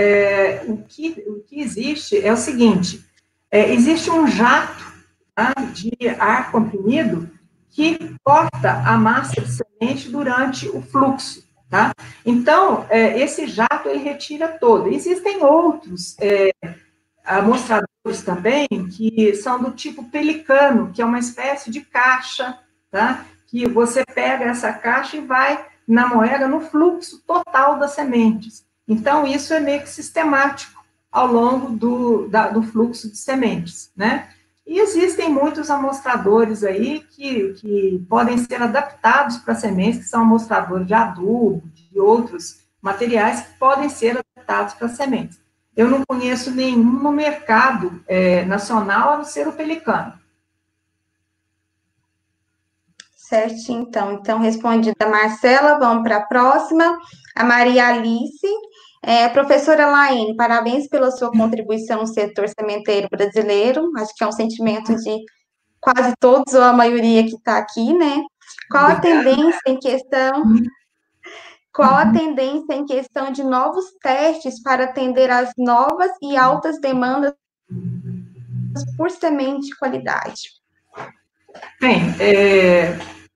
o que existe é o seguinte, existe um jato, tá, de ar comprimido que corta a massa de semente durante o fluxo, tá? Então, esse jato, ele retira todo. Existem outros amostradores também, que são do tipo pelicano, que é uma espécie de caixa, tá? Que você pega essa caixa e vai na moeda no fluxo total das sementes. Então, isso é meio que sistemático ao longo do fluxo de sementes, né? E existem muitos amostradores aí que podem ser adaptados para sementes, que são amostradores de adubo, de outros materiais que podem ser adaptados para sementes. Eu não conheço nenhum no mercado nacional, a não ser o pelicano.
Certinho, então. Então, respondida a Marcela, vamos para a próxima. A Maria Alice. Professora Laine, parabéns pela sua contribuição no setor sementeiro brasileiro. Acho que é um sentimento de quase todos, ou a maioria que está aqui, né? Qual a tendência em questão de novos testes para atender às novas e altas demandas por semente de qualidade?
Bem,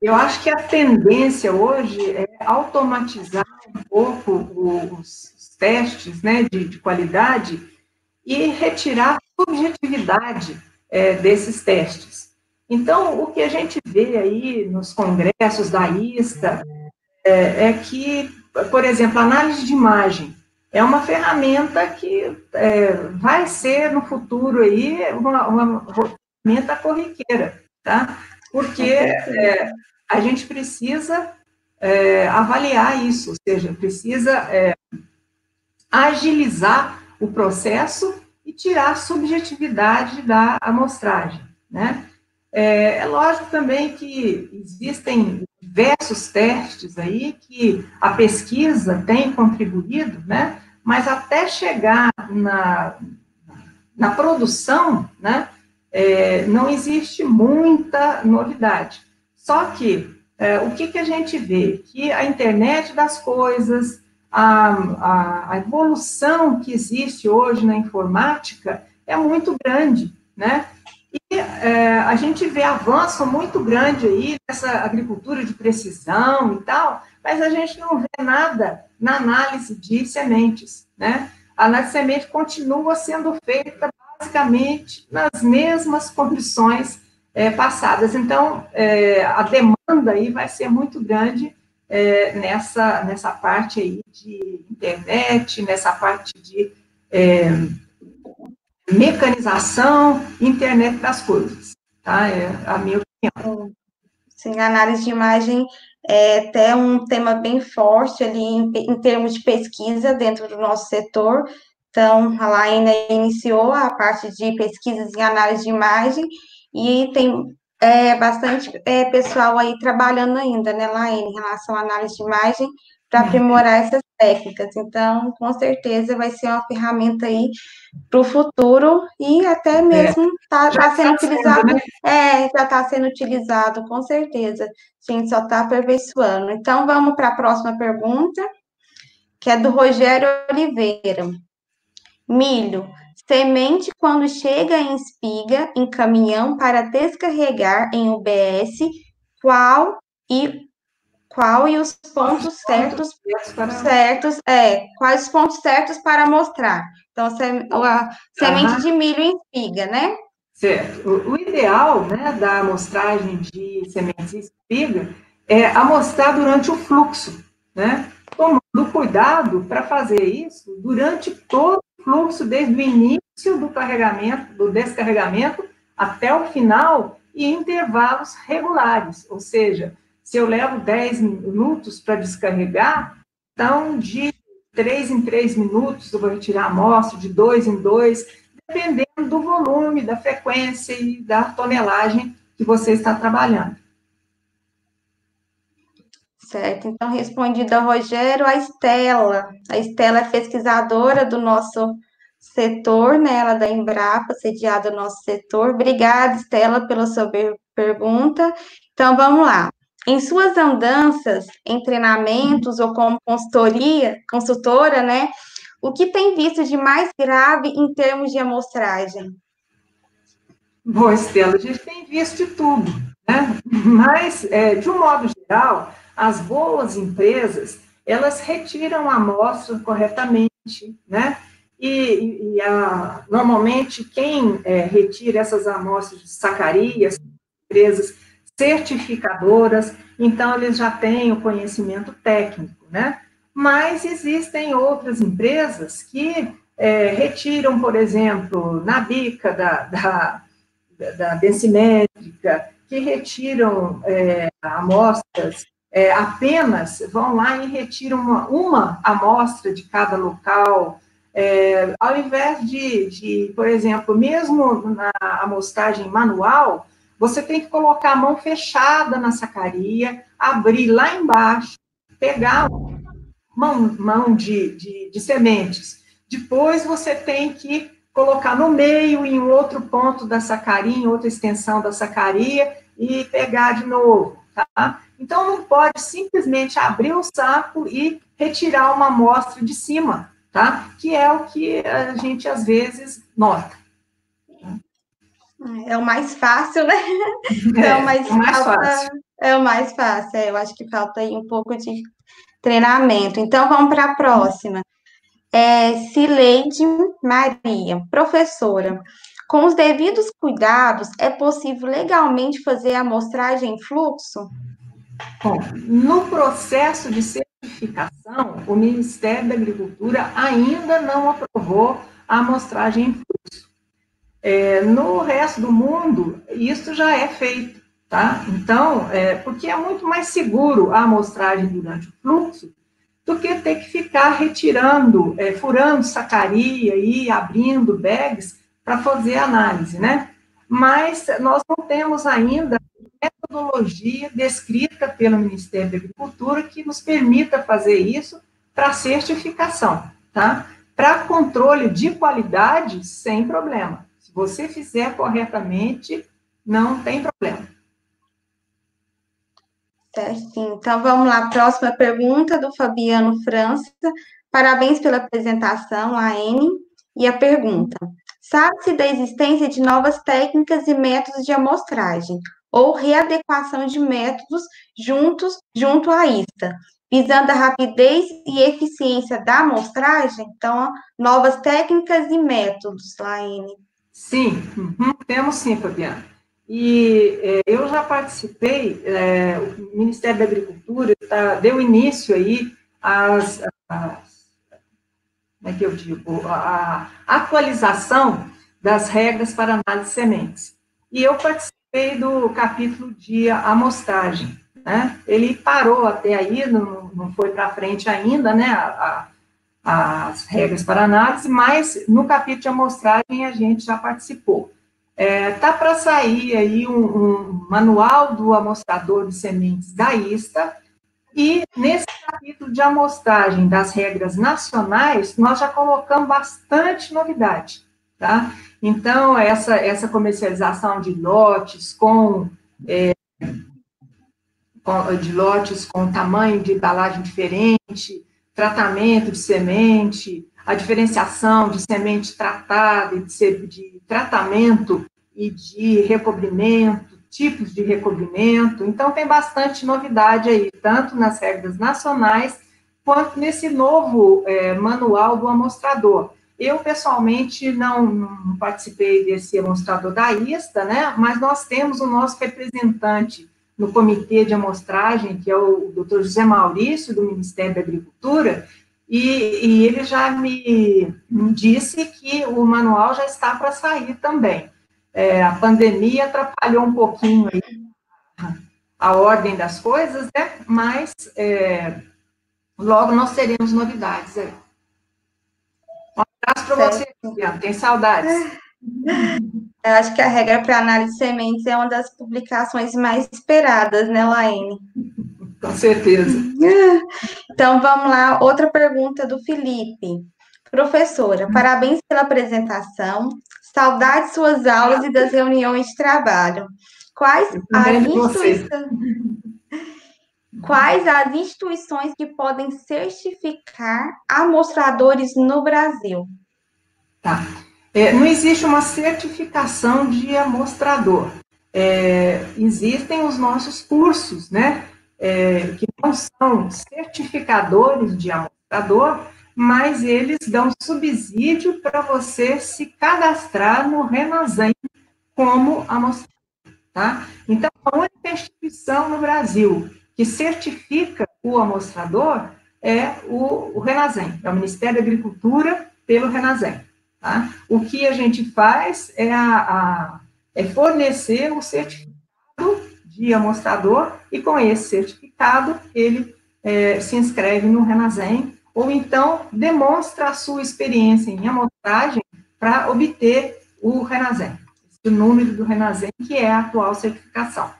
eu acho que a tendência hoje é automatizar um pouco os testes, né, de qualidade e retirar a subjetividade desses testes. Então, o que a gente vê aí nos congressos da ISTA é que, por exemplo, a análise de imagem é uma ferramenta que vai ser, no futuro, aí, uma ferramenta corriqueira, tá? Porque a gente precisa avaliar isso, ou seja, precisa agilizar o processo e tirar a subjetividade da amostragem, né? É lógico também que existem diversos testes aí que a pesquisa tem contribuído, né? Mas até chegar na produção, né? Não existe muita novidade. Só que o que a gente vê? Que a internet das coisas, a evolução que existe hoje na informática é muito grande, né? E a gente vê avanço muito grande aí nessa agricultura de precisão e tal, mas a gente não vê nada na análise de sementes, né? A análise de semente continua sendo feita basicamente nas mesmas condições passadas. Então, a demanda aí vai ser muito grande nessa parte aí de internet, nessa parte de mecanização, internet das coisas, tá? É a minha opinião.
Sim, a análise de imagem é até um tema bem forte ali em termos de pesquisa dentro do nosso setor. Então, a Laine iniciou a parte de pesquisas em análise de imagem e tem bastante pessoal aí trabalhando ainda, né, Laine, em relação à análise de imagem para aprimorar essas técnicas. Então, com certeza vai ser uma ferramenta aí para o futuro e até mesmo está sendo utilizado,
né?
Já está sendo utilizado, com certeza. A gente só está aperfeiçoando. Então, vamos para a próxima pergunta, que é do Rogério Oliveira. Milho, semente quando chega em espiga, em caminhão para descarregar em UBS, qual e os pontos certos, quais os pontos certos para mostrar? Então, a semente de milho em espiga, né?
Certo. O ideal, né, da amostragem de sementes em espiga é amostrar durante o fluxo, né? Tomando cuidado para fazer isso durante todo o fluxo, desde o início do carregamento, do descarregamento, até o final, e intervalos regulares, ou seja, se eu levo 10 minutos para descarregar, então de 3 em 3 minutos eu vou retirar a amostra, de 2 em 2, dependendo do volume, da frequência e da tonelagem que você está trabalhando.
Certo, então respondido ao Rogério, a Estela. A Estela é pesquisadora do nosso setor, né? Ela é da Embrapa, sediada no nosso setor. Obrigada, Estela, pela sua pergunta. Então, vamos lá. Em suas andanças, em treinamentos ou como consultora, né? O que tem visto de mais grave em termos de amostragem?
Bom, Estela, a gente tem visto de tudo, né? Mas, de um modo geral, as boas empresas, elas retiram a amostra corretamente, né? Normalmente, quem retira essas amostras de sacarias, empresas certificadoras, então eles já têm o conhecimento técnico, né? Mas existem outras empresas que retiram, por exemplo, na bica da densimétrica, que retiram amostras, apenas vão lá e retiram uma amostra de cada local, ao invés de, por exemplo, mesmo na amostragem manual, você tem que colocar a mão fechada na sacaria, abrir lá embaixo, pegar mão de sementes. Depois você tem que colocar no meio, em outro ponto da sacaria, em outra extensão da sacaria, e pegar de novo, tá? Então, não pode simplesmente abrir o saco e retirar uma amostra de cima, tá? Que é o que a gente, às vezes, nota.
É o mais fácil, né? É o mais fácil. Eu acho que falta aí um pouco de treinamento. Então, vamos para a próxima. Cileide Maria, professora. Com os devidos cuidados, é possível legalmente fazer a amostragem em fluxo?
Bom, no processo de certificação, o Ministério da Agricultura ainda não aprovou a amostragem em fluxo. No resto do mundo, isso já é feito, tá? Então, porque é muito mais seguro a amostragem durante o fluxo, do que ter que ficar retirando, furando sacaria e abrindo bags para fazer análise, né? Mas nós não temos ainda metodologia descrita pelo Ministério da Agricultura que nos permita fazer isso para certificação, tá? Para controle de qualidade, sem problema. Se você fizer corretamente, não tem problema.
Certinho. Então, vamos lá. Próxima pergunta do Fabiano França. Parabéns pela apresentação, Anne. E a pergunta: sabe-se da existência de novas técnicas e métodos de amostragem ou readequação de métodos junto à ISTA, visando a rapidez e eficiência da amostragem? Então, novas técnicas e métodos, Laine.
Sim, temos sim, Fabiana. E eu já participei, o Ministério da Agricultura deu início aí como é que eu digo, a atualização das regras para análise de sementes. E eu participei do capítulo de amostragem, né? Ele parou até aí, não foi para frente ainda, né, as regras para análise, mas no capítulo de amostragem a gente já participou. Tá para sair aí um manual do amostrador de sementes da ISTA, e nesse capítulo de amostragem das regras nacionais, nós já colocamos bastante novidade, tá? Então, essa comercialização de lotes com tamanho de embalagem diferente, tratamento de semente, a diferenciação de semente tratada, de tratamento e de recobrimento, tipos de recobrimento. Então, tem bastante novidade aí, tanto nas regras nacionais, quanto nesse novo manual do amostrador. Eu, pessoalmente, não participei desse amostrador da ISTA, né, mas nós temos o nosso representante no comitê de amostragem, que é o Dr. José Maurício, do Ministério da Agricultura, e ele já me disse que o manual já está para sair também. A pandemia atrapalhou um pouquinho aí a ordem das coisas, né? Mas logo nós teremos novidades aí. Um abraço para você, Fabiana. Tem saudades?
Eu acho que a regra para análise de sementes é uma das publicações mais esperadas, né, Laine?
Com certeza.
Então, vamos lá. Outra pergunta do Felipe. Professora, parabéns pela apresentação. Saudades de suas aulas e das reuniões de trabalho. Quais as instituições que podem certificar amostradores no Brasil?
Tá. Não existe uma certificação de amostrador. Existem os nossos cursos, né? Que não são certificadores de amostrador, mas eles dão subsídio para você se cadastrar no Renasem como amostrador, tá? Então, a única instituição no Brasil que certifica o amostrador é o Renasem, é o Ministério da Agricultura pelo Renasem, tá? O que a gente faz é fornecer o certificado de amostrador, e com esse certificado ele se inscreve no Renasem, ou então demonstra a sua experiência em amostragem para obter o Renasem, o número do Renasem, que é a atual certificação.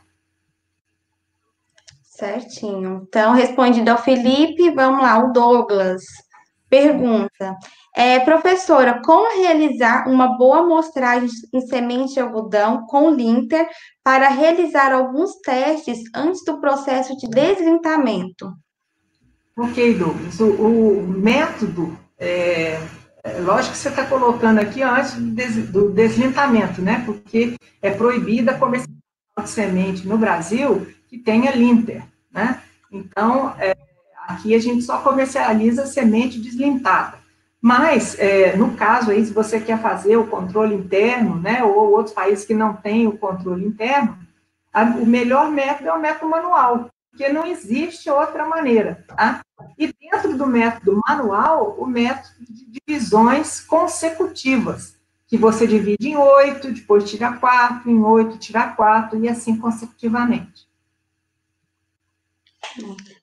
Certinho. Então, respondido ao Felipe, vamos lá, o Douglas pergunta: professora, como realizar uma boa amostragem em semente de algodão com linter para realizar alguns testes antes do processo de deslintamento?
Ok, Douglas. O método, lógico que você está colocando aqui antes do deslintamento, né? Porque é proibida a comercialização de semente no Brasil que tenha linter, né? Então, aqui a gente só comercializa semente deslintada. Mas, no caso aí, se você quer fazer o controle interno, né? Ou outros países que não têm o controle interno, o melhor método é o método manual, porque não existe outra maneira, tá? E dentro do método manual, o método de divisões consecutivas, que você divide em 8, depois tira 4, em 8 tira 4, e assim consecutivamente.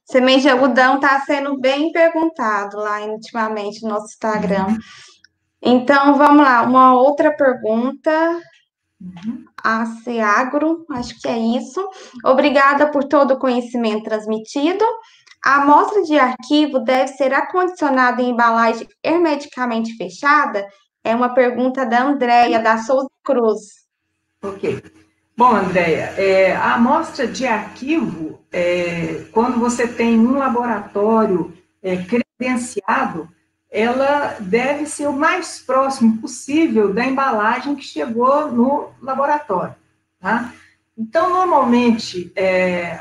Semente de algodão está sendo bem perguntado lá ultimamente no nosso Instagram. Então, vamos lá, uma outra pergunta. AC Agro, acho que é isso. Obrigada por todo o conhecimento transmitido. A amostra de arquivo deve ser acondicionada em embalagem hermeticamente fechada? É uma pergunta da Andréia, da Souza Cruz.
Ok. Bom, Andréia, a amostra de arquivo, quando você tem um laboratório credenciado, ela deve ser o mais próximo possível da embalagem que chegou no laboratório, tá? Então, normalmente,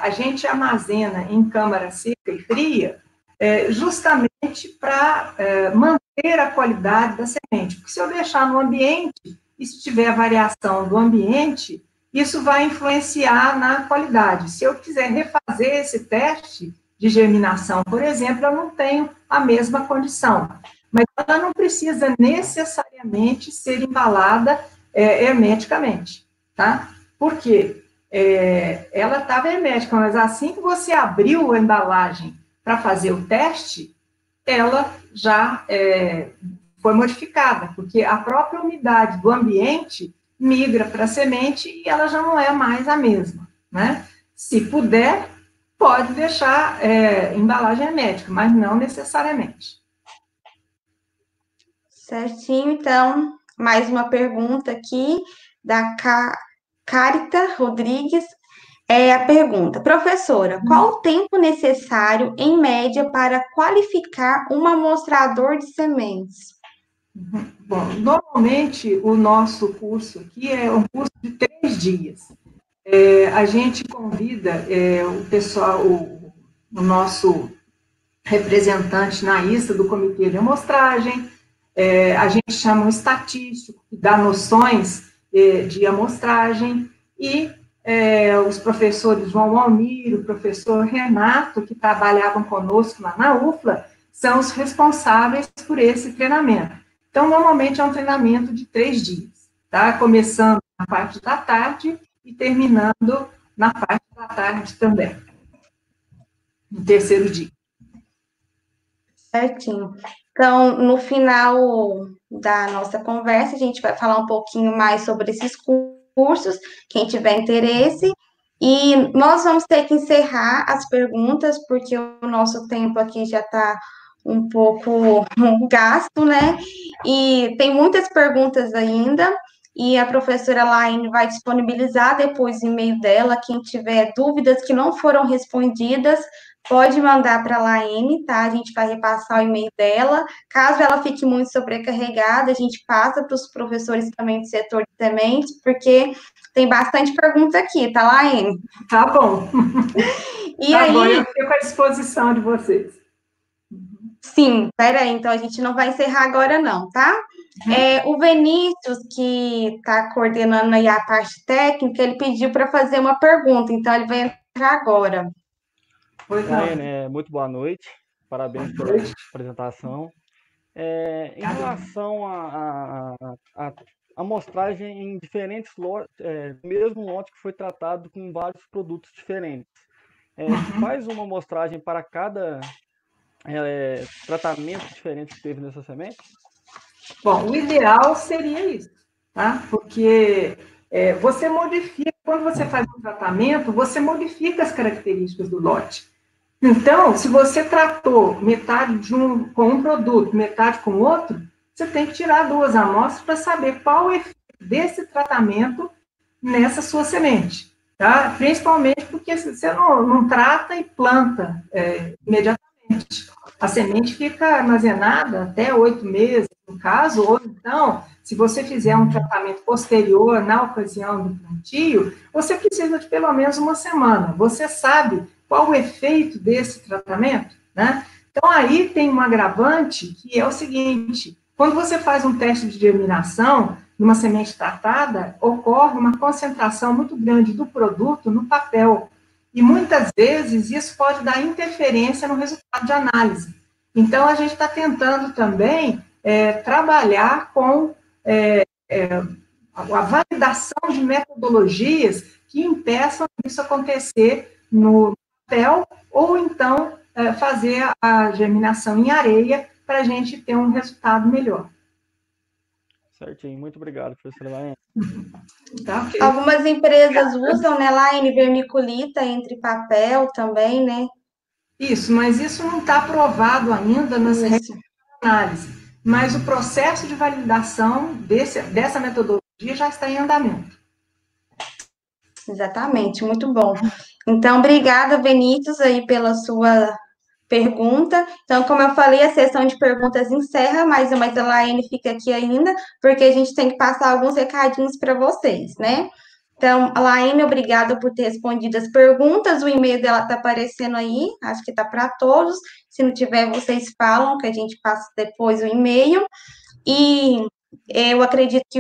a gente armazena em câmara seca e fria, justamente para manter a qualidade da semente. Porque se eu deixar no ambiente, e se tiver variação do ambiente, isso vai influenciar na qualidade. Se eu quiser refazer esse teste de germinação, por exemplo, eu não tenho a mesma condição. Mas ela não precisa necessariamente ser embalada hermeticamente, tá? Por quê? Ela estava hermética, mas assim que você abriu a embalagem para fazer o teste, ela já foi modificada, porque a própria umidade do ambiente migra para a semente e ela já não é mais a mesma, né? Se puder, pode deixar embalagem hermética, mas não necessariamente.
Certinho, então, mais uma pergunta aqui da Carita Rodrigues. A pergunta, professora, qual o tempo necessário, em média, para qualificar um amostrador de sementes?
Bom, normalmente o nosso curso aqui é um curso de 3 dias. A gente convida o pessoal, o nosso representante na ISTA do Comitê de Amostragem, a gente chama um estatístico, que dá noções de amostragem, e os professores João Almir, o professor Renato, que trabalhavam conosco lá na UFLA, são os responsáveis por esse treinamento. Então, normalmente é um treinamento de 3 dias, tá? Começando na parte da tarde e terminando na parte da tarde também, no 3º dia.
Certinho. Então, no final da nossa conversa, a gente vai falar um pouquinho mais sobre esses cursos, quem tiver interesse, e nós vamos ter que encerrar as perguntas, porque o nosso tempo aqui já está um pouco gasto, né? E tem muitas perguntas ainda, e a professora Laine vai disponibilizar depois o e-mail dela. Quem tiver dúvidas que não foram respondidas, pode mandar para a Laine, tá? A gente vai repassar o e-mail dela. Caso ela fique muito sobrecarregada, a gente passa para os professores também do setor de sementes, porque tem bastante pergunta aqui, tá, Laine?
Tá bom.
E
tá
aí...
bom, eu fico à disposição de vocês.
Sim, peraí, então a gente não vai encerrar agora não, tá? O Vinícius, que está coordenando aí a parte técnica, ele pediu para fazer uma pergunta, então ele vai entrar agora.
Laine, muito boa noite, parabéns pela apresentação. Em relação à amostragem em diferentes lotes, mesmo lote que foi tratado com vários produtos diferentes, faz uma amostragem para cada tratamento diferente que teve nessa semente?
Bom, o ideal seria isso, tá? Porque você modifica, quando você faz um tratamento, você modifica as características do lote. Então, se você tratou metade com um produto, metade com outro, você tem que tirar 2 amostras para saber qual é o efeito desse tratamento nessa sua semente, tá? Principalmente porque você não trata e planta imediatamente. A semente fica armazenada até 8 meses, no caso, ou então, se você fizer um tratamento posterior na ocasião do plantio, você precisa de pelo menos 1 semana. Você sabe qual o efeito desse tratamento, né? Então, aí tem um agravante, que é o seguinte: quando você faz um teste de germinação numa semente tratada, ocorre uma concentração muito grande do produto no papel. E muitas vezes isso pode dar interferência no resultado de análise. Então, a gente está tentando também trabalhar com a validação de metodologias que impeçam isso acontecer no papel, ou então fazer a germinação em areia para a gente ter um resultado melhor.
Certinho, muito obrigado, professora Laiane.
Tá, okay.
Algumas empresas usam, né, Laiane, vermiculita entre papel também, né?
Isso, mas isso não está aprovado ainda nas regras de análise. Mas o processo de validação dessa metodologia já está em andamento.
Exatamente, muito bom. Então, obrigada, Vinícius, aí pela sua pergunta. Então, como eu falei, a sessão de perguntas encerra, mas a Laine fica aqui ainda, porque a gente tem que passar alguns recadinhos para vocês, né? Então, a Laine, obrigada por ter respondido as perguntas. O e-mail dela está aparecendo aí, acho que está para todos. Se não tiver, vocês falam, que a gente passa depois o e-mail. E eu acredito que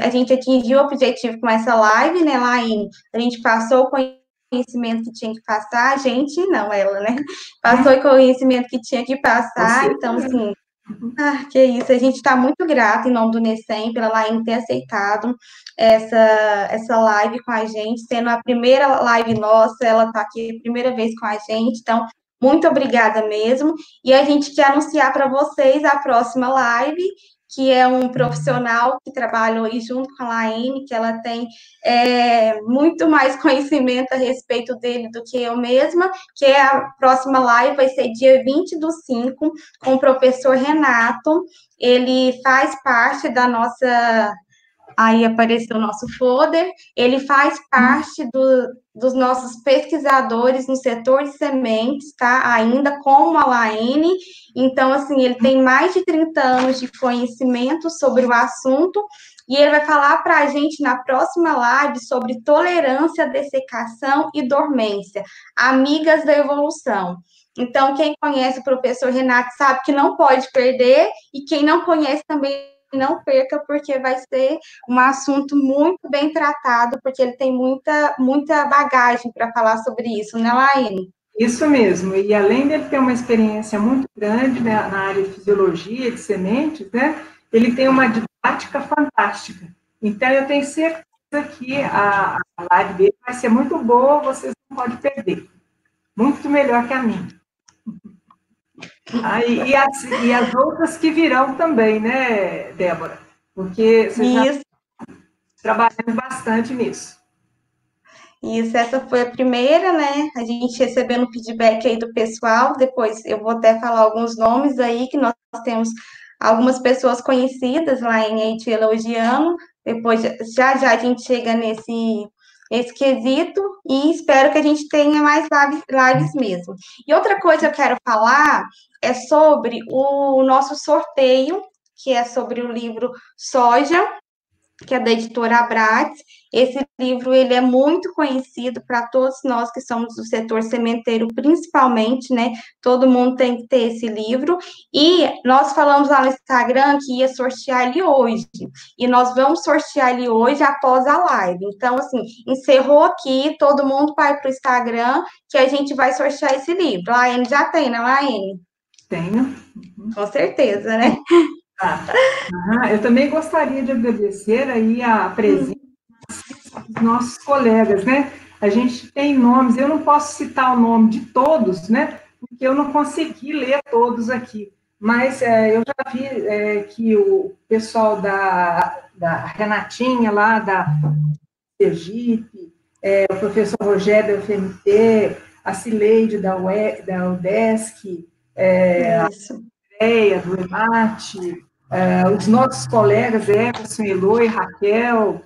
a gente atingiu o objetivo com essa live, né, Laine? A gente passou o conhecimento que tinha que passar, a gente, não, ela, né? Passou o conhecimento que tinha que passar, então, assim, que isso, a gente está muito grata em nome do NECEM pela Laine ter aceitado essa live com a gente, sendo a primeira live nossa, ela está aqui a primeira vez com a gente, então, muito obrigada mesmo, e a gente quer anunciar para vocês a próxima live, que é um profissional que trabalhou aí junto com a Laine, que ela tem muito mais conhecimento a respeito dele do que eu mesma, que a próxima live vai ser dia 20/5, com o professor Renato. Ele faz parte da nossa... Aí apareceu o nosso folder. Ele faz parte dos nossos pesquisadores no setor de sementes, tá? Ainda como a Laine. Então, assim, ele tem mais de 30 anos de conhecimento sobre o assunto e ele vai falar para a gente na próxima live sobre tolerância, dessecação e dormência, amigas da evolução. Então, quem conhece o professor Renato sabe que não pode perder, e quem não conhece também não perca, porque vai ser um assunto muito bem tratado, porque ele tem muita bagagem para falar sobre isso, né, Laine?
Isso mesmo, e além dele ter uma experiência muito grande, né, na área de fisiologia, de sementes, né, ele tem uma didática fantástica. Então, eu tenho certeza que a live dele vai ser muito boa, vocês não podem perder. Muito melhor que a minha. E as outras que virão também, né, Débora? Porque você já está trabalhando bastante nisso.
Isso, essa foi a primeira, né? A gente recebendo feedback aí do pessoal. Depois eu vou até falar alguns nomes aí, que nós temos algumas pessoas conhecidas lá em Haiti elogiando. Depois, já a gente chega nesse quesito e espero que a gente tenha mais lives mesmo. E outra coisa que eu quero falar é sobre o nosso sorteio, que é sobre o livro Soja, que é da editora Abrades. Esse livro ele é muito conhecido para todos nós que somos do setor sementeiro, principalmente, né? Todo mundo tem que ter esse livro. E nós falamos lá no Instagram que ia sortear ele hoje. E nós vamos sortear ele hoje após a live. Então, assim, encerrou aqui, todo mundo vai para o Instagram que a gente vai sortear esse livro. Laine já tem, né, Laine?
Tenho.
Com certeza, né?
Eu também gostaria de agradecer aí a presença dos nossos colegas, né? A gente tem nomes, eu não posso citar o nome de todos, né? Porque eu não consegui ler todos aqui, mas eu já vi que o pessoal da Renatinha, lá da Sergipe, o professor Rogério da UFMT, a Cileide da UDESC, a Andréia do EMAT, os nossos colegas Everson, Eloy, Raquel,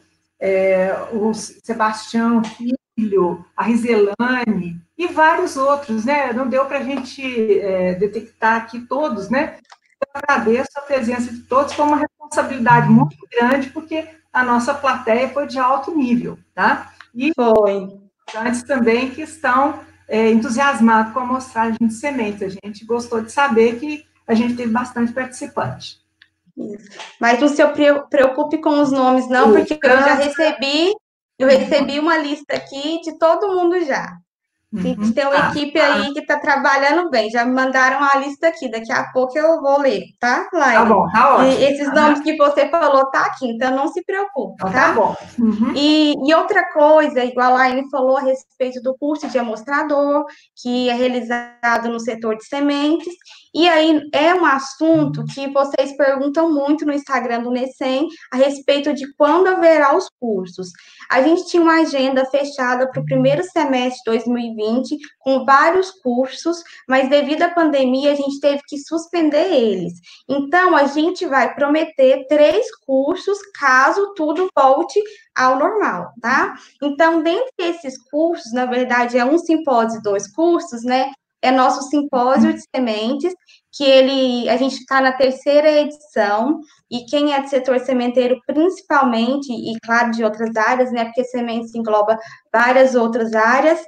o Sebastião Filho, a Rizelane e vários outros, né? Não deu para a gente detectar aqui todos, né? Eu agradeço a presença de todos, foi uma responsabilidade muito grande, porque a nossa plateia foi de alto nível, tá? E estudantes também que estão entusiasmados com a amostragem de sementes. A gente gostou de saber que a gente teve bastante participante.
Mas não se preocupe com os nomes, não, porque eu já recebi uma lista aqui de todo mundo já. A gente tem uma equipe aí que está trabalhando bem. Já me mandaram a lista aqui. Daqui a pouco eu vou ler, tá,
Tá
Laine?
bom, tá ótimo.
E esses nomes que você falou tá aqui, então não se preocupe,
Então,
tá?
tá bom.
E outra coisa, igual a Laine falou a respeito do curso de amostrador, que é realizado no setor de sementes. E aí é um assunto que vocês perguntam muito no Instagram do Necem a respeito de quando haverá os cursos. A gente tinha uma agenda fechada para o primeiro semestre de 2020, com vários cursos, mas devido à pandemia, a gente teve que suspender eles. Então, a gente vai prometer 3 cursos, caso tudo volte ao normal, tá? Então, dentre esses cursos, na verdade, é um simpósio e 2 cursos, né? É nosso simpósio de sementes, a gente está na 3ª edição, e quem é do setor sementeiro, principalmente, e claro, de outras áreas, né, porque sementes engloba várias outras áreas,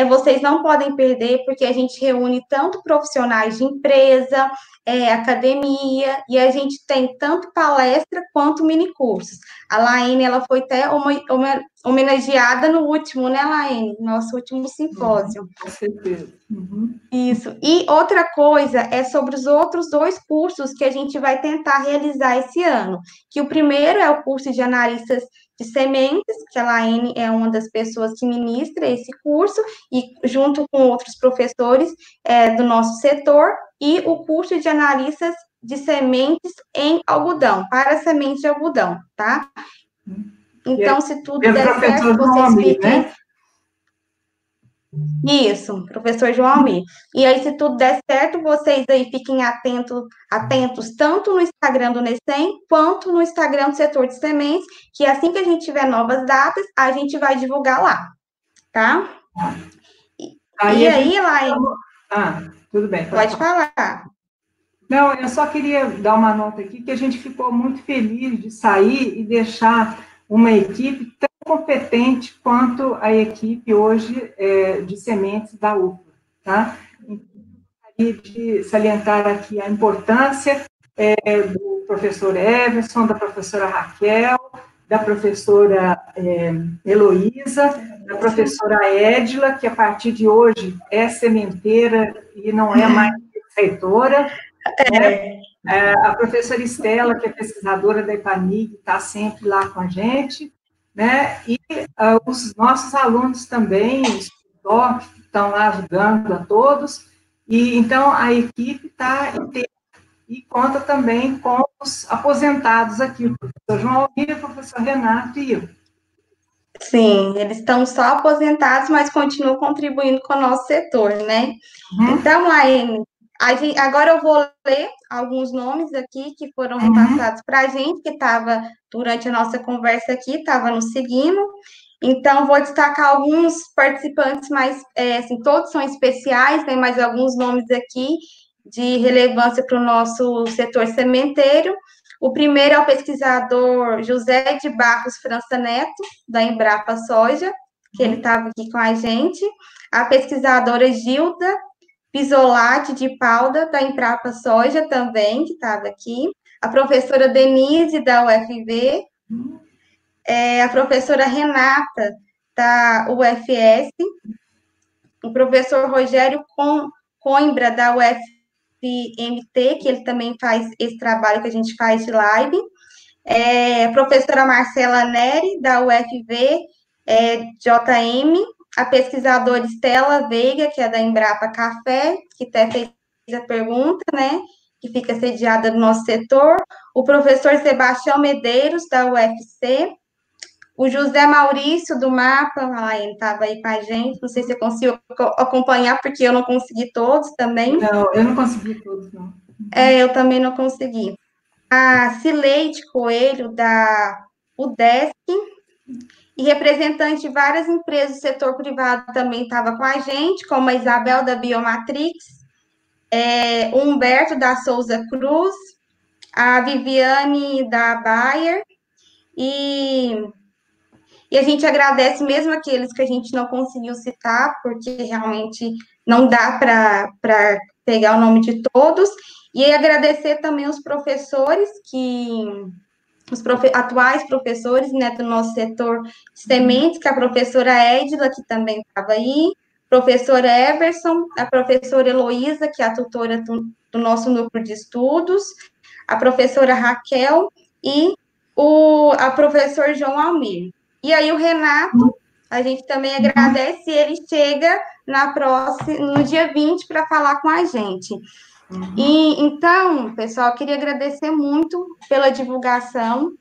vocês não podem perder, porque a gente reúne tanto profissionais de empresa, academia, e a gente tem tanto palestra quanto minicursos. A Laine, ela foi até homenageada no último, né, Laine? Nosso último simpósio.
Com certeza.
Isso. E outra coisa é sobre os outros 2 cursos que a gente vai tentar realizar esse ano. Que o primeiro é o curso de analistas de sementes, que a Laine é uma das pessoas que ministra esse curso, e junto com outros professores do nosso setor, e o curso de analistas de sementes em algodão, para sementes de algodão, tá? Então, se tudo der certo, vocês fiquem... Né? Isso, professor João Almir. E aí, se tudo der certo, vocês aí fiquem atentos tanto no Instagram do Necem, quanto no Instagram do setor de sementes, que assim que a gente tiver novas datas, a gente vai divulgar lá, tá?
Laine... tudo bem.
Pode falar.
Não, eu só queria dar uma nota aqui, que a gente ficou muito feliz de sair e deixar uma equipe tão competente quanto a equipe hoje de sementes da UFLA, tá? Gostaria de salientar aqui a importância do professor Everson, da professora Raquel, da professora Heloísa, da professora Edila, que a partir de hoje é sementeira e não é mais reitora, né? A professora Estela, que é pesquisadora da EPANIG, está sempre lá com a gente, né? E os nossos alunos também, os doc, que estão lá ajudando a todos, e então a equipe está inteira e conta também com os aposentados aqui, o professor João Almir, o professor Renato e eu.
Sim, eles estão só aposentados, mas continuam contribuindo com o nosso setor, né? Então, Laine, agora eu vou ler alguns nomes aqui que foram repassados para a gente, que estava, durante a nossa conversa aqui, estava nos seguindo. Então, vou destacar alguns participantes, mas, assim, todos são especiais, né, mas alguns nomes aqui de relevância para o nosso setor sementeiro. O primeiro é o pesquisador José de Barros França Neto, da Embrapa Soja, que ele estava aqui com a gente. A pesquisadora Gilda Pisolati de Palda, da Embrapa Soja também, que estava aqui. A professora Denise, da UFV. A professora Renata, da UFS. O professor Rogério Coimbra, da UFMT, que ele também faz esse trabalho que a gente faz de live. A professora Marcela Neri, da UFV, JM, a pesquisadora Estela Veiga, que é da Embrapa Café, que até fez a pergunta, né, que fica sediada no nosso setor, o professor Sebastião Medeiros, da UFC, o José Maurício, do MAPA, ele estava aí com a gente, não sei se eu consigo acompanhar, porque eu não consegui todos também.
Não, eu não consegui todos, não.
Eu também não consegui. A Cileide Coelho, da UDESC, e representante de várias empresas do setor privado também estava com a gente, como a Isabel, da Biomatrix, o Humberto, da Souza Cruz, a Viviane, da Bayer, e a gente agradece mesmo aqueles que a gente não conseguiu citar, porque realmente não dá para pegar o nome de todos, e agradecer também os professores atuais professores, né, do nosso setor de sementes, que a professora Edila, que também estava aí, professor Everson, a professora Heloísa, que é a tutora do nosso núcleo de estudos, a professora Raquel e a professor João Almir. E aí o Renato, a gente também agradece, ele chega no dia 20 para falar com a gente. E então, pessoal, eu queria agradecer muito pela divulgação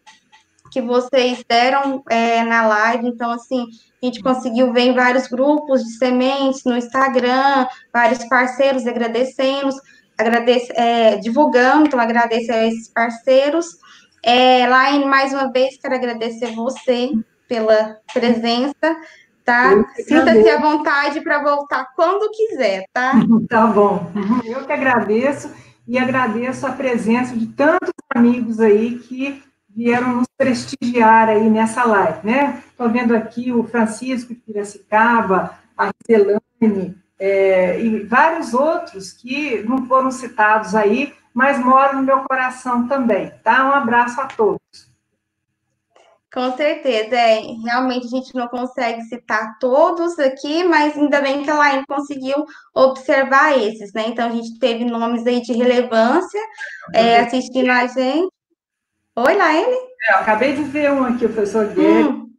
que vocês deram na live. Então, assim, a gente conseguiu ver em vários grupos de sementes no Instagram, vários parceiros divulgando, então agradeço a esses parceiros. Laine, mais uma vez, quero agradecer você pela presença, tá? Sinta-se à vontade para voltar quando quiser, tá?
Tá bom. Eu que agradeço e agradeço a presença de tantos amigos aí que vieram nos prestigiar aí nessa live, né? Estou vendo aqui o Francisco de Piracicaba, a Zelane, e vários outros que não foram citados aí, mas moram no meu coração também, tá? Um abraço a todos.
Com certeza, realmente a gente não consegue citar todos aqui, mas ainda bem que a Laine conseguiu observar esses, né? Então a gente teve nomes aí de relevância assistindo a gente. Oi, Laine?
Eu acabei de ver um aqui, o professor Guilherme.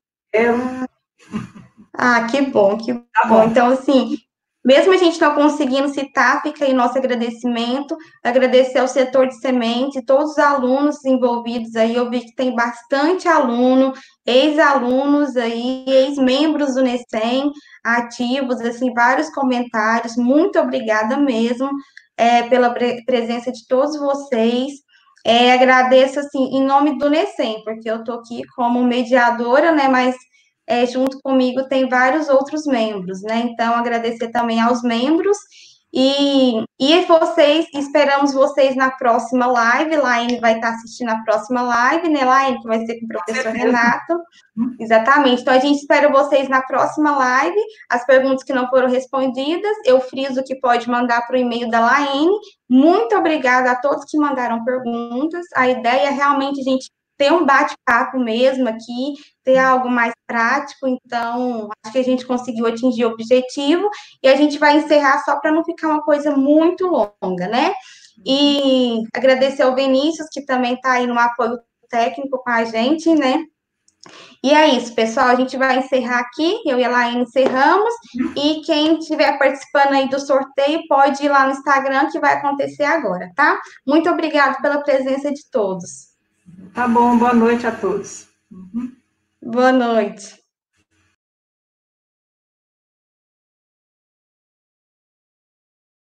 Que bom, que
Tá
bom. Então, assim, mesmo a gente não conseguindo citar, fica aí nosso agradecimento, agradecer ao setor de semente, todos os alunos envolvidos aí, eu vi que tem bastante aluno, ex-alunos aí, ex-membros do NECEM, ativos, assim, vários comentários, muito obrigada mesmo pela presença de todos vocês. Agradeço, assim, em nome do NECEM, porque eu estou aqui como mediadora, né, mas junto comigo tem vários outros membros, né? Então, agradecer também aos membros e esperamos vocês na próxima live. Laine vai estar assistindo a próxima live, né, Laine? Que vai ser com o professor Renato. Exatamente. Então, a gente espera vocês na próxima live. As perguntas que não foram respondidas, eu friso que pode mandar para o e-mail da Laine. Muito obrigada a todos que mandaram perguntas. A ideia é realmente a gente ter um bate-papo mesmo aqui, ter algo mais prático, então acho que a gente conseguiu atingir o objetivo, e a gente vai encerrar só para não ficar uma coisa muito longa, né? E agradecer ao Vinícius, que também está aí no apoio técnico com a gente, né? E é isso, pessoal, a gente vai encerrar aqui, eu e a Laine encerramos, e quem estiver participando aí do sorteio pode ir lá no Instagram, que vai acontecer agora, tá? Muito obrigada pela presença de todos.
Tá bom, boa noite a todos.
Boa noite.